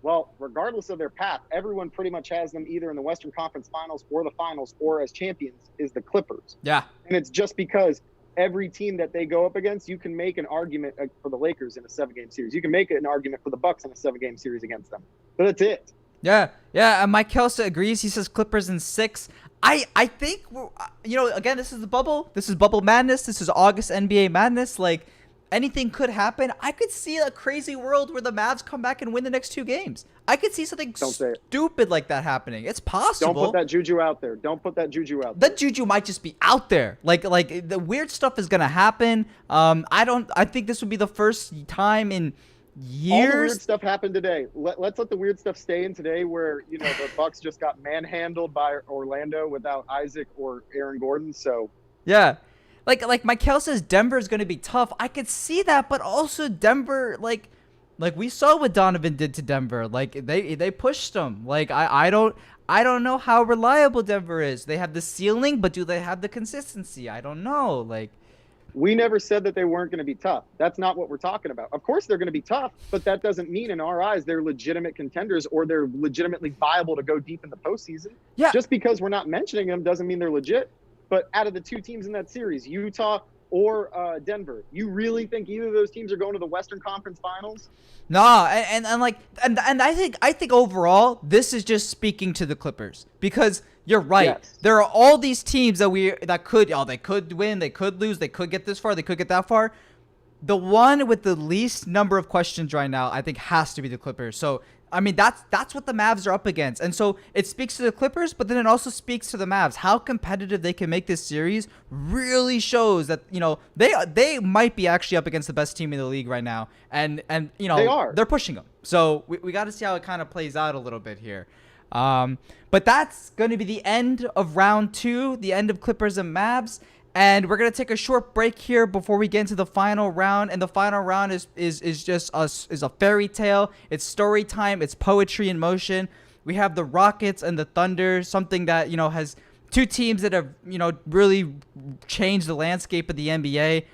well, regardless of their path, everyone pretty much has them either in the Western Conference Finals or the Finals or as champions is the Clippers. Yeah. And it's just because every team that they go up against, you can make an argument for the Lakers in a 7-game series. You can make an argument for the Bucks in a 7-game series against them. But that's it. Yeah. And Mike Kelsa agrees. He says Clippers in 6. I think, you know, again, this is the bubble. This is bubble madness. This is August NBA madness. Like, anything could happen. I could see a crazy world where the Mavs come back and win the next 2 games. I could see something stupid like that happening. It's possible. Don't put that juju out there. The juju might just be out there. Like the weird stuff is gonna happen. I think this would be the first time in years. All the weird stuff happened today. Let's let the weird stuff stay in today, where you know the Bucks just got manhandled by Orlando without Isaac or Aaron Gordon. So yeah. Like Michael says, Denver is going to be tough. I could see that, but also Denver, like we saw what Donovan did to Denver. Like they pushed them. Like I don't know how reliable Denver is. They have the ceiling, but do they have the consistency? I don't know. Like, we never said that they weren't going to be tough. That's not what we're talking about. Of course they're going to be tough, but that doesn't mean in our eyes they're legitimate contenders or they're legitimately viable to go deep in the postseason. Yeah. Just because we're not mentioning them doesn't mean they're legit. But out of the 2 teams in that series, Utah or Denver, you really think either of those teams are going to the Western Conference Finals? Nah, and I think overall this is just speaking to the Clippers, because you're right. Yes. There are all these teams that could win, they could lose, they could get this far, they could get that far. The one with the least number of questions right now, I think, has to be the Clippers. So I mean, that's what the Mavs are up against. And so it speaks to the Clippers, but then it also speaks to the Mavs. How competitive they can make this series really shows that, you know, they might be actually up against the best team in the league right now. And you know, they're pushing them. So we got to see how it kind of plays out a little bit here. But that's going to be the end of round 2, the end of Clippers and Mavs. And we're going to take a short break here before we get into the final round. And the final round is just a fairy tale. It's story time. It's poetry in motion. We have the Rockets and the Thunder, something that, you know, has 2 teams that have, you know, really changed the landscape of the NBA.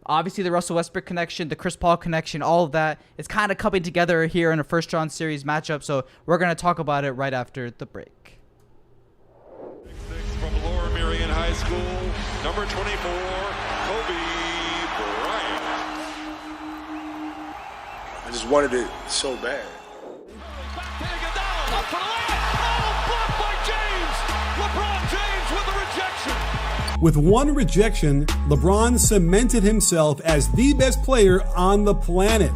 Obviously, the Russell Westbrook connection, the Chris Paul connection, all of that is kind of coming together here in a first round series matchup. So we're going to talk about it right after the break. from Lower Merion High School, number 24, Kobe Bryant. I just wanted it so bad. Up for the layup. Oh, blocked by James. LeBron James with the rejection. With one rejection, LeBron cemented himself as the best player on the planet.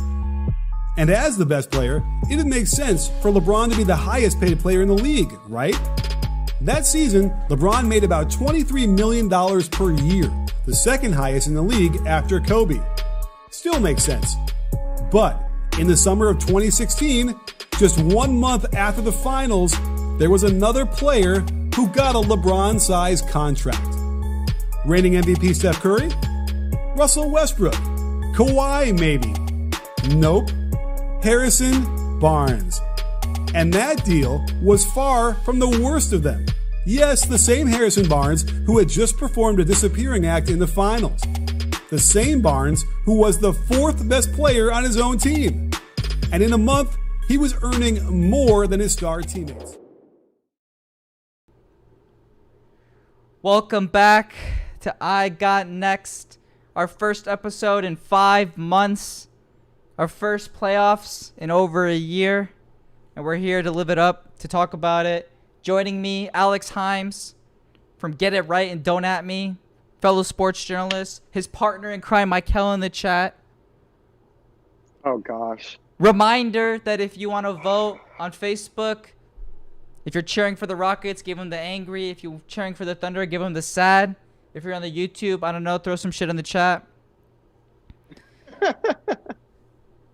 And as the best player, it would make sense for LeBron to be the highest paid player in the league, right? That season, LeBron made about $23 million per year, the second highest in the league after Kobe. Still makes sense. But in the summer of 2016, just 1 month after the finals, there was another player who got a LeBron-sized contract. Reigning MVP Steph Curry? Russell Westbrook? Kawhi, maybe? Nope. Harrison Barnes. And that deal was far from the worst of them. Yes, the same Harrison Barnes who had just performed a disappearing act in the finals. The same Barnes who was the fourth best player on his own team. And in a month, he was earning more than his star teammates. Welcome back to I Got Next, our first episode in 5 months, our first playoffs in over a year, and we're here to live it up, to talk about it. Joining me, Alex Himes from Get It Right and Don't At Me, fellow sports journalist, his partner in crime, Michael, in the chat. Oh, gosh. Reminder that if you want to vote on Facebook, if you're cheering for the Rockets, give them the angry. If you're cheering for the Thunder, give them the sad. If you're on the YouTube, I don't know, throw some shit in the chat.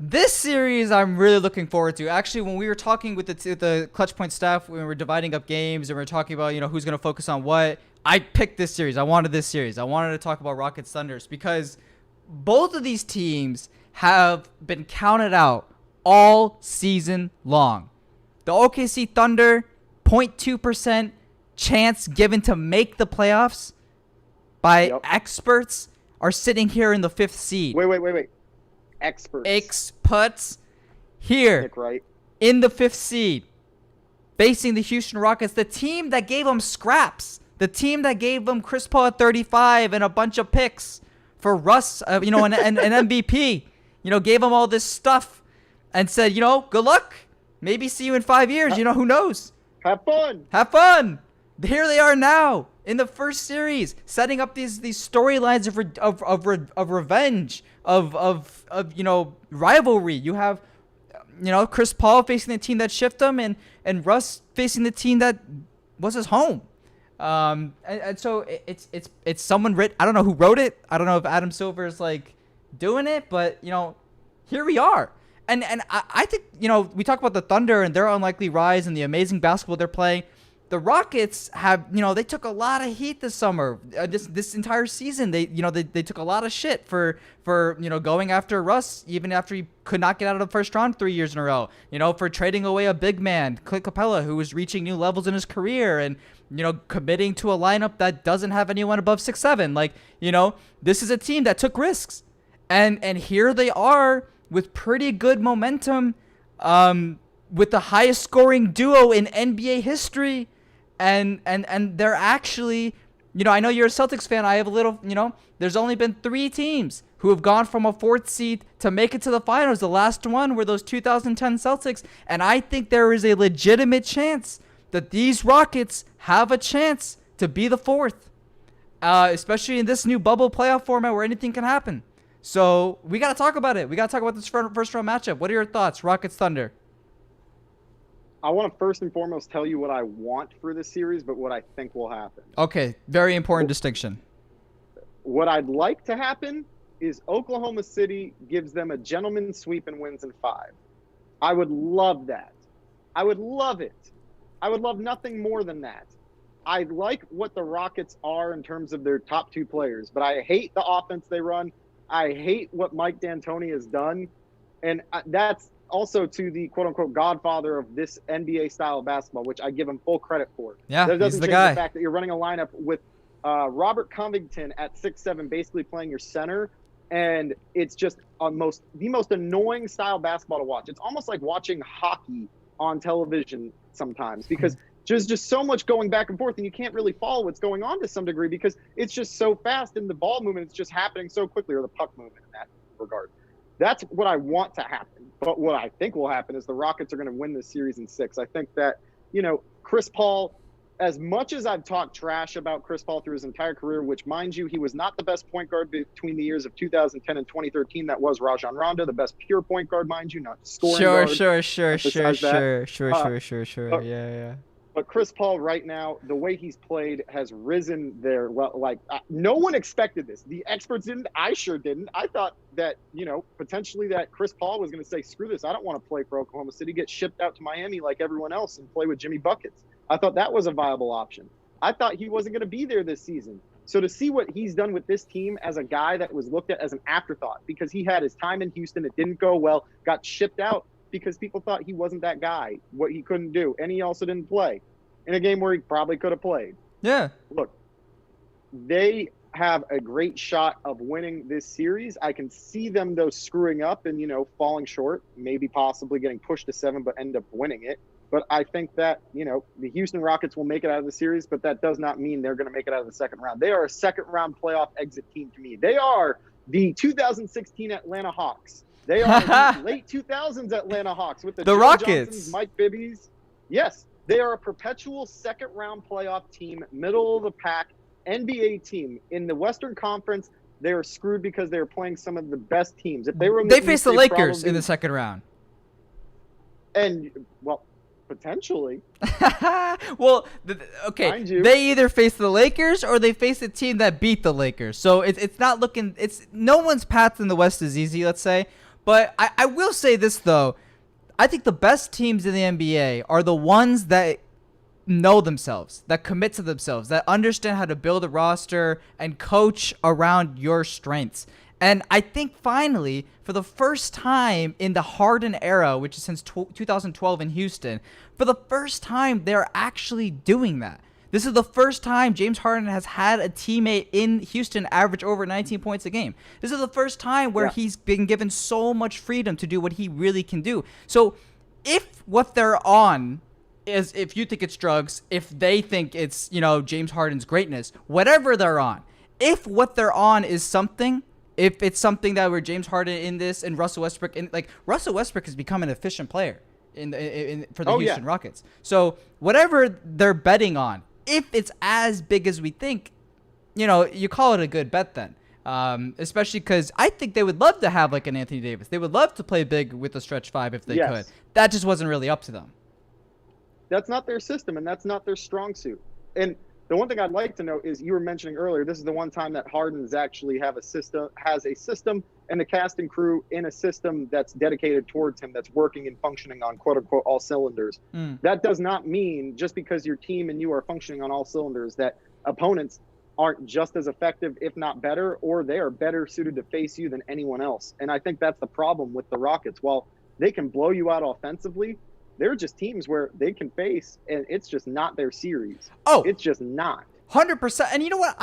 This series I'm really looking forward to. Actually, when we were talking with the ClutchPoints staff, when we were dividing up games and we were talking about, who's going to focus on what, I picked this series. I wanted this series. I wanted to talk about Rockets Thunders because both of these teams have been counted out all season long. The OKC Thunder, 0.2% chance given to make the playoffs by experts, are sitting here in the 5th seed. Wait. Experts here Nick Wright. In the 5th seed, facing the Houston Rockets, the team that gave them scraps, the team that gave them Chris Paul at 35 and a bunch of picks for Russ, an MVP, gave them all this stuff and said, good luck. Maybe see you in 5 years. Who knows? Have fun. Here they are now in the first series, setting up these storylines of revenge, of rivalry. You have Chris Paul facing the team that shipped him, and Russ facing the team that was his home. And so it's someone writ. I don't know who wrote it. I don't know if Adam Silver is doing it, but here we are. And I think we talk about the Thunder and their unlikely rise and the amazing basketball they're playing. The Rockets have, they took a lot of heat this summer. This entire season, they took a lot of shit for going after Russ, even after he could not get out of the first round 3 years in a row. For trading away a big man, Clint Capella, who was reaching new levels in his career, and committing to a lineup that doesn't have anyone above 6'7". This is a team that took risks, and here they are with pretty good momentum, with the highest scoring duo in NBA history. And they're actually, I know you're a Celtics fan. I have a little, there's only been 3 teams who have gone from a 4th seed to make it to the finals. The last one were those 2010 Celtics. And I think there is a legitimate chance that these Rockets have a chance to be the 4th, especially in this new bubble playoff format where anything can happen. So we got to talk about it. We got to talk about this first round matchup. What are your thoughts, Rockets Thunder? I want to first and foremost tell you what I want for this series, but what I think will happen. Okay, very important distinction. What I'd like to happen is Oklahoma City gives them a gentleman's sweep and wins in 5. I would love that. I would love it. I would love nothing more than that. I like what the Rockets are in terms of their top 2 players, but I hate the offense they run. I hate what Mike D'Antoni has done, and that's also to the quote-unquote godfather of this NBA style of basketball, which I give him full credit for. Yeah, that doesn't he's the change guy. the fact that you're running a lineup with Robert Covington at 6'7", basically playing your center, and it's just the most annoying style of basketball to watch. It's almost like watching hockey on television sometimes, because just so much going back and forth, and you can't really follow what's going on to some degree because it's just so fast, and the ball movement is just happening so quickly, or the puck movement in that regard. That's what I want to happen. But what I think will happen is the Rockets are going to win this series in 6. I think that, Chris Paul, as much as I've talked trash about Chris Paul through his entire career, which, mind you, he was not the best point guard between the years of 2010 and 2013. That was Rajon Rondo, the best pure point guard, mind you, not scoring guard. Sure. Yeah. But Chris Paul right now, the way he's played has risen there. Well, no one expected this. The experts didn't. I sure didn't. I thought that, potentially that Chris Paul was going to say, screw this. I don't want to play for Oklahoma City, get shipped out to Miami like everyone else and play with Jimmy Buckets. I thought that was a viable option. I thought he wasn't going to be there this season. So to see what he's done with this team as a guy that was looked at as an afterthought because he had his time in Houston, it didn't go well, got shipped out because people thought he wasn't that guy, what he couldn't do. And he also didn't play in a game where he probably could have played. Yeah. Look, they have a great shot of winning this series. I can see them, though, screwing up and, falling short, maybe possibly getting pushed to 7, but end up winning it. But I think that, the Houston Rockets will make it out of the series, but that does not mean they're going to make it out of the second round. They are a second-round playoff exit team to me. They are the 2016 Atlanta Hawks. They are the late 2000s Atlanta Hawks with the Joe Rockets. Johnsons, Mike Bibby's. Yes, they are a perpetual second-round playoff team, middle-of-the-pack NBA team. In the Western Conference, they are screwed because they are playing some of the best teams. If they were in the face East, the they Lakers probably, in the second round. And, well, potentially. Well, okay. They either face the Lakers or they face a team that beat the Lakers. So it's not looking. It's no one's path in the West is easy, let's say. But I will say this though, I think the best teams in the NBA are the ones that know themselves, that commit to themselves, that understand how to build a roster and coach around your strengths. And I think finally, for the first time in the Harden era, which is since 2012 in Houston, for the first time, they're actually doing that. This is the first time James Harden has had a teammate in Houston average over 19 points a game. This is the first time where he's been given so much freedom to do what he really can do. So if what they're on is, if you think it's drugs, if they think it's, James Harden's greatness, whatever they're on, if what they're on is something, if it's something that where James Harden in this and Russell Westbrook, Russell Westbrook has become an efficient player for the Houston Rockets. So whatever they're betting on, if it's as big as we think, you call it a good bet then. Especially because I think they would love to have like an Anthony Davis. They would love to play big with the stretch 5 if they could. That just wasn't really up to them. That's not their system, and that's not their strong suit. And the one thing I'd like to know is, you were mentioning earlier, this is the one time that Harden's actually has a system and a casting crew in a system that's dedicated towards him, that's working and functioning on quote unquote all cylinders. That does not mean just because your team and you are functioning on all cylinders that opponents aren't just as effective, if not better, or they are better suited to face you than anyone else. And I think that's the problem with the Rockets. While they can blow you out offensively, they're just teams where they can face, and it's just not their series. Oh, it's just not. 100%. And you know what?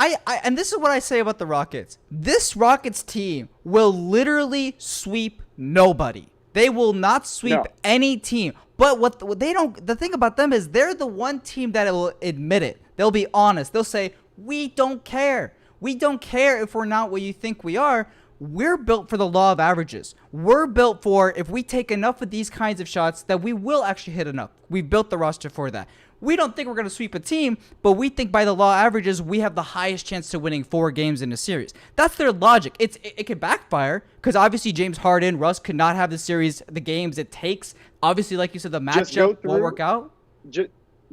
And this is what I say about the Rockets. This Rockets team will literally sweep nobody. They will not sweep any team. But what they don't, the thing about them is they're the one team that will admit it. They'll be honest. They'll say, we don't care. We don't care if we're not what you think we are. We're built for the law of averages. We're built for, if we take enough of these kinds of shots, that we will actually hit enough. We've built the roster for that. We don't think we're going to sweep a team, but we think by the law of averages, we have the highest chance to winning 4 games in a series. That's their logic. It can backfire because obviously James Harden, Russ could not have the series, the games it takes. Obviously, like you said, the matchup won't work out.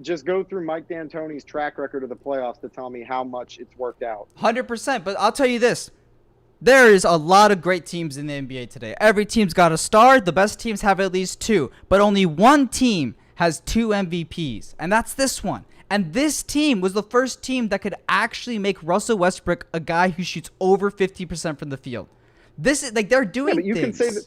Just go through Mike D'Antoni's track record of the playoffs to tell me how much it's worked out. 100%. But I'll tell you this. There is a lot of great teams in the NBA today. Every team's got a star. The best teams have at least 2. But only one team has 2 MVPs, and that's this one. And this team was the first team that could actually make Russell Westbrook a guy who shoots over 50% from the field. This is like they're doing but you things can say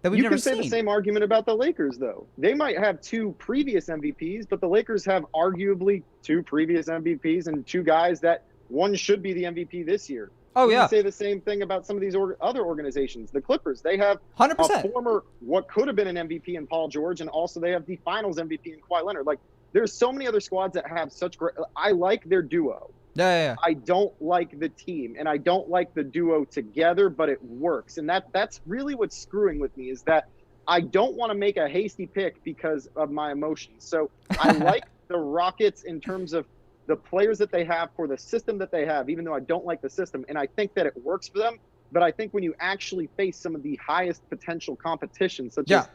that we've never seen. You can say the same argument about the Lakers, though. They might have 2 previous MVPs, but the Lakers have arguably 2 previous MVPs and 2 guys that one should be the MVP this year. Oh, you yeah. can say the same thing about some of these other organizations. The Clippers, they have 100%. a former, what could have been an MVP in Paul George, and also they have the finals MVP in Kawhi Leonard. Like, There's so many other squads that have such great. I like their duo. Yeah. I don't like the team, and I don't like the duo together, but it works. And that's really what's screwing with me, is that I don't want to make a hasty pick because of my emotions. So I like the Rockets in terms of the players that they have for the system that they have, even though I don't like the system. And I think that it works for them. But I think when you actually face some of the highest potential competition, such as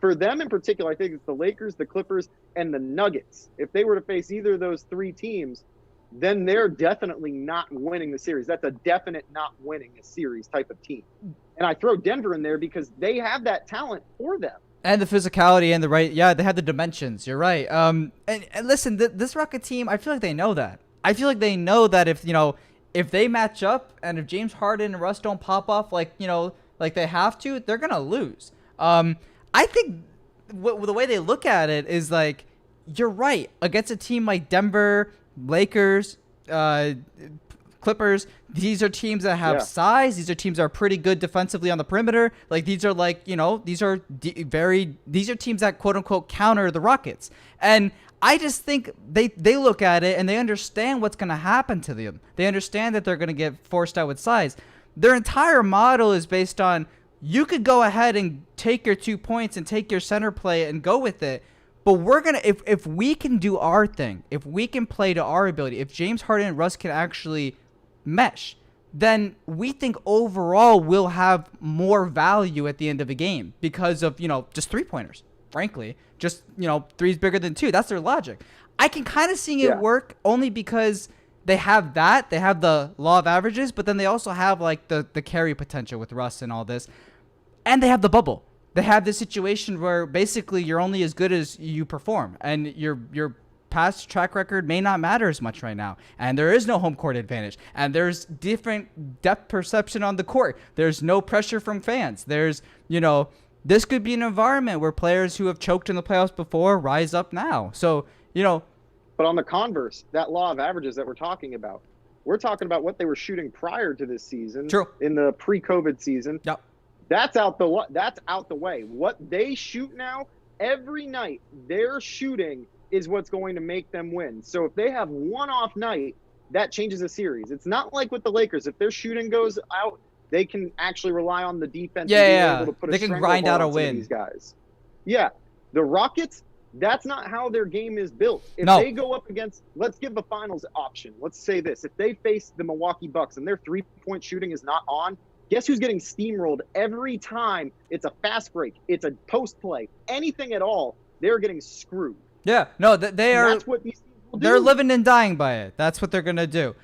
for them in particular, I think it's the Lakers, the Clippers, and the Nuggets. If they were to face either of those three teams, then they're definitely not winning the series. That's a definite not winning a series type of team. And I throw Denver in there because they have that talent for them. And the physicality and they have the dimensions. You're right. And listen, this Rocket team, I feel like they know that. I feel like they know that if they match up and if James Harden and Russ don't pop off like they have to, they're going to lose. I think the way they look at it is like, you're right. Against a team like Denver, Lakers, Clippers, these are teams that have size. These are teams that are pretty good defensively on the perimeter. Like these are these are teams that quote unquote counter the Rockets. And I just think they look at it and they understand what's going to happen to them. They understand that they're going to get forced out with size. Their entire model is based on, you could go ahead and take your 2 points and take your center play and go with it. But we're going to, if we can do our thing, if we can play to our ability, if James Harden and Russ can actually mesh, then we think overall we'll have more value at the end of the game because of, just 3-pointers, frankly. Just, 3's bigger than 2. That's their logic. I can kind of see it work only because they have that. They have the law of averages, but then they also have like the carry potential with Russ and all this. And they have the bubble. They have this situation where basically you're only as good as you perform, and your past track record may not matter as much right now. And there is no home court advantage, and there's different depth perception on the court. There's no pressure from fans. There's, this could be an environment where players who have choked in the playoffs before rise up now. So, But on the converse, that law of averages that we're talking about what they were shooting prior to this season. True. In the pre-COVID season. Yep. That's out the way. What they shoot now, every night, their shooting is what's going to make them win. So if they have one off night, that changes the series. It's not like with the Lakers. If their shooting goes out, they can actually rely on the defense. Yeah. Able to put They can grind out a win. These guys. Yeah. The Rockets, that's not how their game is built. If they go up against, let's give the finals option. Let's say this. If they face the Milwaukee Bucks and their 3-point shooting is not on, guess who's getting steamrolled every time? It's a fast break. It's a post play. Anything at all, they're getting screwed. Yeah. No, they are. That's what these teams will do. They're living and dying by it. That's what they're going to do.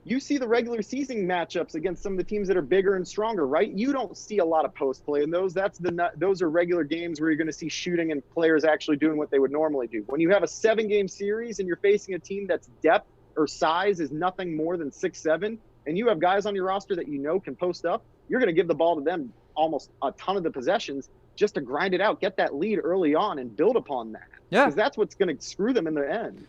You see the regular season matchups against some of the teams that are bigger and stronger, right? You don't see a lot of post play in those. Those are regular games where you're going to see shooting and players actually doing what they would normally do. When you have a 7-game series and you're facing a team that's depth or size is nothing more than 6'7", and you have guys on your roster that can post up, you're going to give the ball to them almost a ton of the possessions just to grind it out, get that lead early on, and build upon that. Yeah. Because that's what's going to screw them in the end.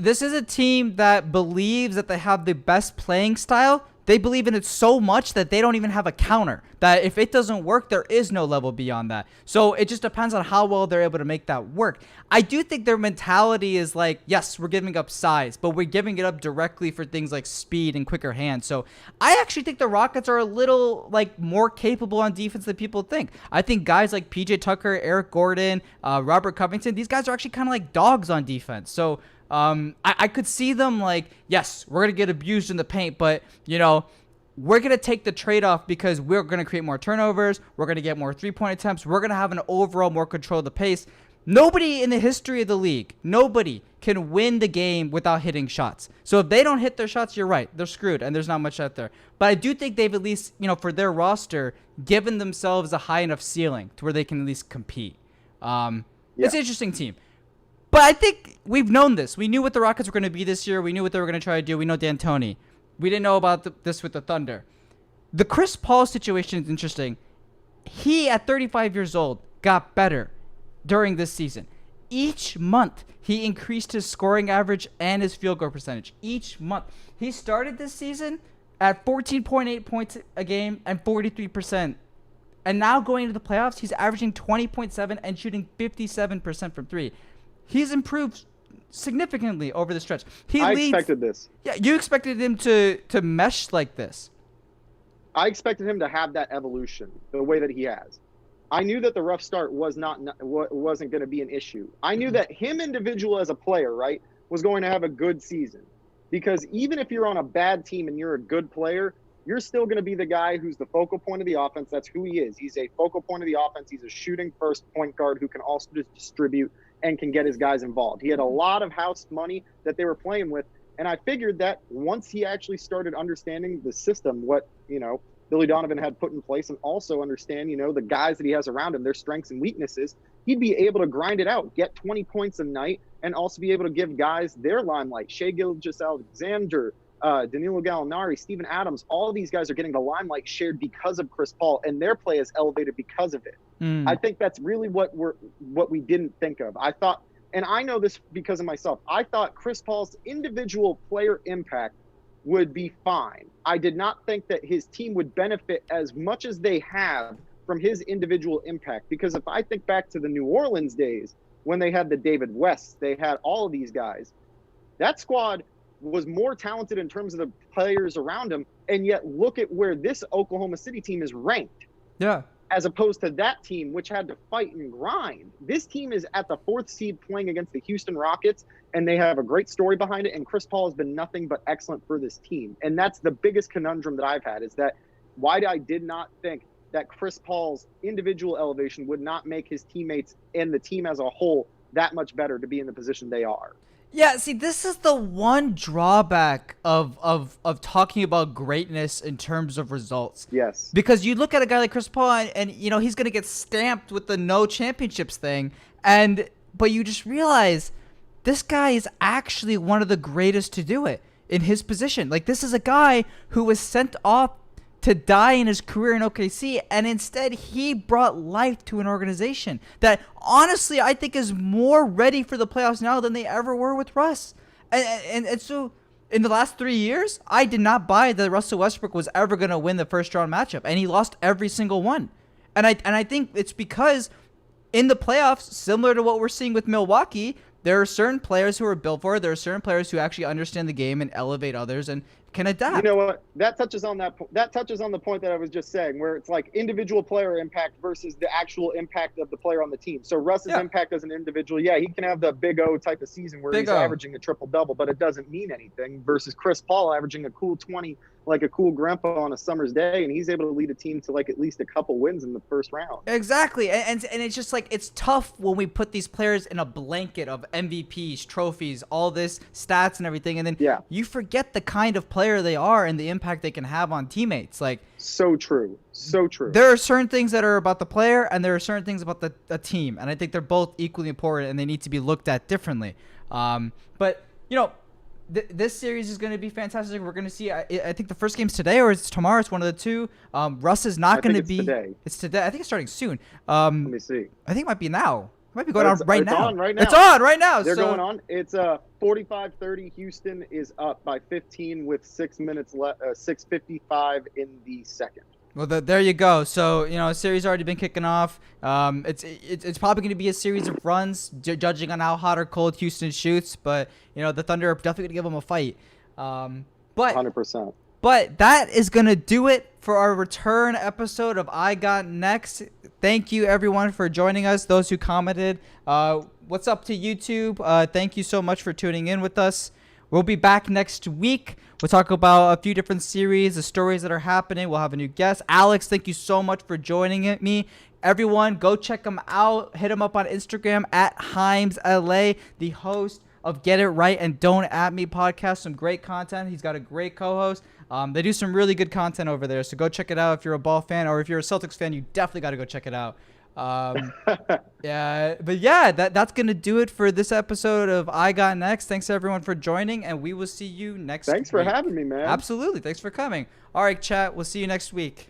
This is a team that believes that they have the best playing style. They believe in it so much that they don't even have a counter. That if it doesn't work, there is no level beyond that. So it just depends on how well they're able to make that work. I do think their mentality is like, yes, we're giving up size, but we're giving it up directly for things like speed and quicker hands. So I actually think the Rockets are a little more capable on defense than people think. I think guys like PJ Tucker, Eric Gordon, Robert Covington, these guys are actually kind of like dogs on defense. So I could see them yes, we're going to get abused in the paint, but, we're going to take the trade-off because we're going to create more turnovers. We're going to get more 3-point attempts. We're going to have an overall more control of the pace. Nobody in the history of the league, nobody can win the game without hitting shots. So if they don't hit their shots, you're right. They're screwed, and there's not much out there. But I do think they've at least, for their roster, given themselves a high enough ceiling to where they can at least compete. It's an interesting team. But I think we've known this. We knew what the Rockets were going to be this year. We knew what they were going to try to do. We know D'Antoni. We didn't know about this with the Thunder. The Chris Paul situation is interesting. He, at 35 years old, got better during this season. Each month, he increased his scoring average and his field goal percentage. Each month. He started this season at 14.8 points a game and 43%. And now going into the playoffs, he's averaging 20.7 and shooting 57% from 3. he's improved significantly over the stretch. I expected this. Yeah, you expected him to mesh like this. I expected him to have that evolution the way that he has. I knew that the rough start wasn't going to be an issue. I knew that him individual as a player, right, was going to have a good season. Because even if you're on a bad team and you're a good player, you're still going to be the guy who's the focal point of the offense. That's who he is. He's a focal point of the offense. He's a shooting first point guard who can also just distribute and can get his guys involved. He had a lot of house money that they were playing with. And I figured that once he actually started understanding the system, what, Billy Donovan had put in place, and also understand, the guys that he has around him, their strengths and weaknesses, he'd be able to grind it out, get 20 points a night, and also be able to give guys their limelight. Shai Gilgeous-Alexander, Danilo Gallinari, Steven Adams, all of these guys are getting the limelight shared because of Chris Paul, and their play is elevated because of it. I think that's really what we didn't think of. I thought, and I know this because of myself, I thought Chris Paul's individual player impact would be fine. I did not think that his team would benefit as much as they have from his individual impact. Because if I think back to the New Orleans days when they had the David Wests, they had all of these guys, that squad was more talented in terms of the players around him. And yet look at where this Oklahoma City team is ranked. Yeah. As opposed to that team, which had to fight and grind. This team is at the 4th seed playing against the Houston Rockets, and they have a great story behind it, and Chris Paul has been nothing but excellent for this team. And that's the biggest conundrum that I've had, is that why I did not think that Chris Paul's individual elevation would not make his teammates and the team as a whole that much better to be in the position they are. Yeah, see, this is the one drawback of talking about greatness in terms of results. Yes. Because you look at a guy like Chris Paul, and he's going to get stamped with the no championships thing, but you just realize this guy is actually one of the greatest to do it in his position. Like, this is a guy who was sent off to die in his career in OKC, and instead he brought life to an organization that honestly I think is more ready for the playoffs now than they ever were with Russ. And so in the last 3 years, I did not buy that Russell Westbrook was ever going to win the first round matchup, and he lost every single one. And I think it's because in the playoffs, similar to what we're seeing with Milwaukee, there are certain players who are built for it. There are certain players who actually understand the game and elevate others and can adapt. You know what? That touches on the point that I was just saying, where it's like individual player impact versus the actual impact of the player on the team. So Russ's impact as an individual, he can have the Big O type of season where he's averaging a triple-double, but it doesn't mean anything, versus Chris Paul averaging a cool 20 like a cool grandpa on a summer's day, and he's able to lead a team to like at least a couple wins in the first round. Exactly. And it's just like, it's tough when we put these players in a blanket of MVPs, trophies, all this stats and everything, and then you forget the kind of player they are and the impact they can have on teammates. Like, so true. There are certain things that are about the player, and there are certain things about the team, and I think they're both equally important, and they need to be looked at differently. But this series is going to be fantastic. We're going to see, I think the first game's today or it's tomorrow. It's one of the two. Russ is not going to be. Today. It's today. I think it's starting soon. Let me see. I think it might be now. It might be going on right now. It's on right now. It's on right now. They're going on. It's 45-30. Houston is up by 15 with 6 minutes left. 6:55 in the second. Well, there you go. So, a series already been kicking off. It's probably going to be a series of runs, judging on how hot or cold Houston shoots. But, the Thunder are definitely going to give them a fight. But 100%. But that is going to do it for our return episode of I Got Next. Thank you, everyone, for joining us, those who commented. What's up to YouTube? Thank you so much for tuning in with us. We'll be back next week. We'll talk about a few different series, the stories that are happening. We'll have a new guest. Alex, thank you so much for joining me. Everyone, go check him out. Hit him up on Instagram at HimesLA, the host of Get It Right and Don't At Me podcast. Some great content. He's got a great co-host. They do some really good content over there, so go check it out if you're a Ball fan, or if you're a Celtics fan, you definitely got to go check it out. That's gonna do it for this episode of I Got Next. Thanks everyone for joining, and we will see you next week. Thanks for having me, man. Absolutely. Thanks for coming. All right, chat. We'll see you next week.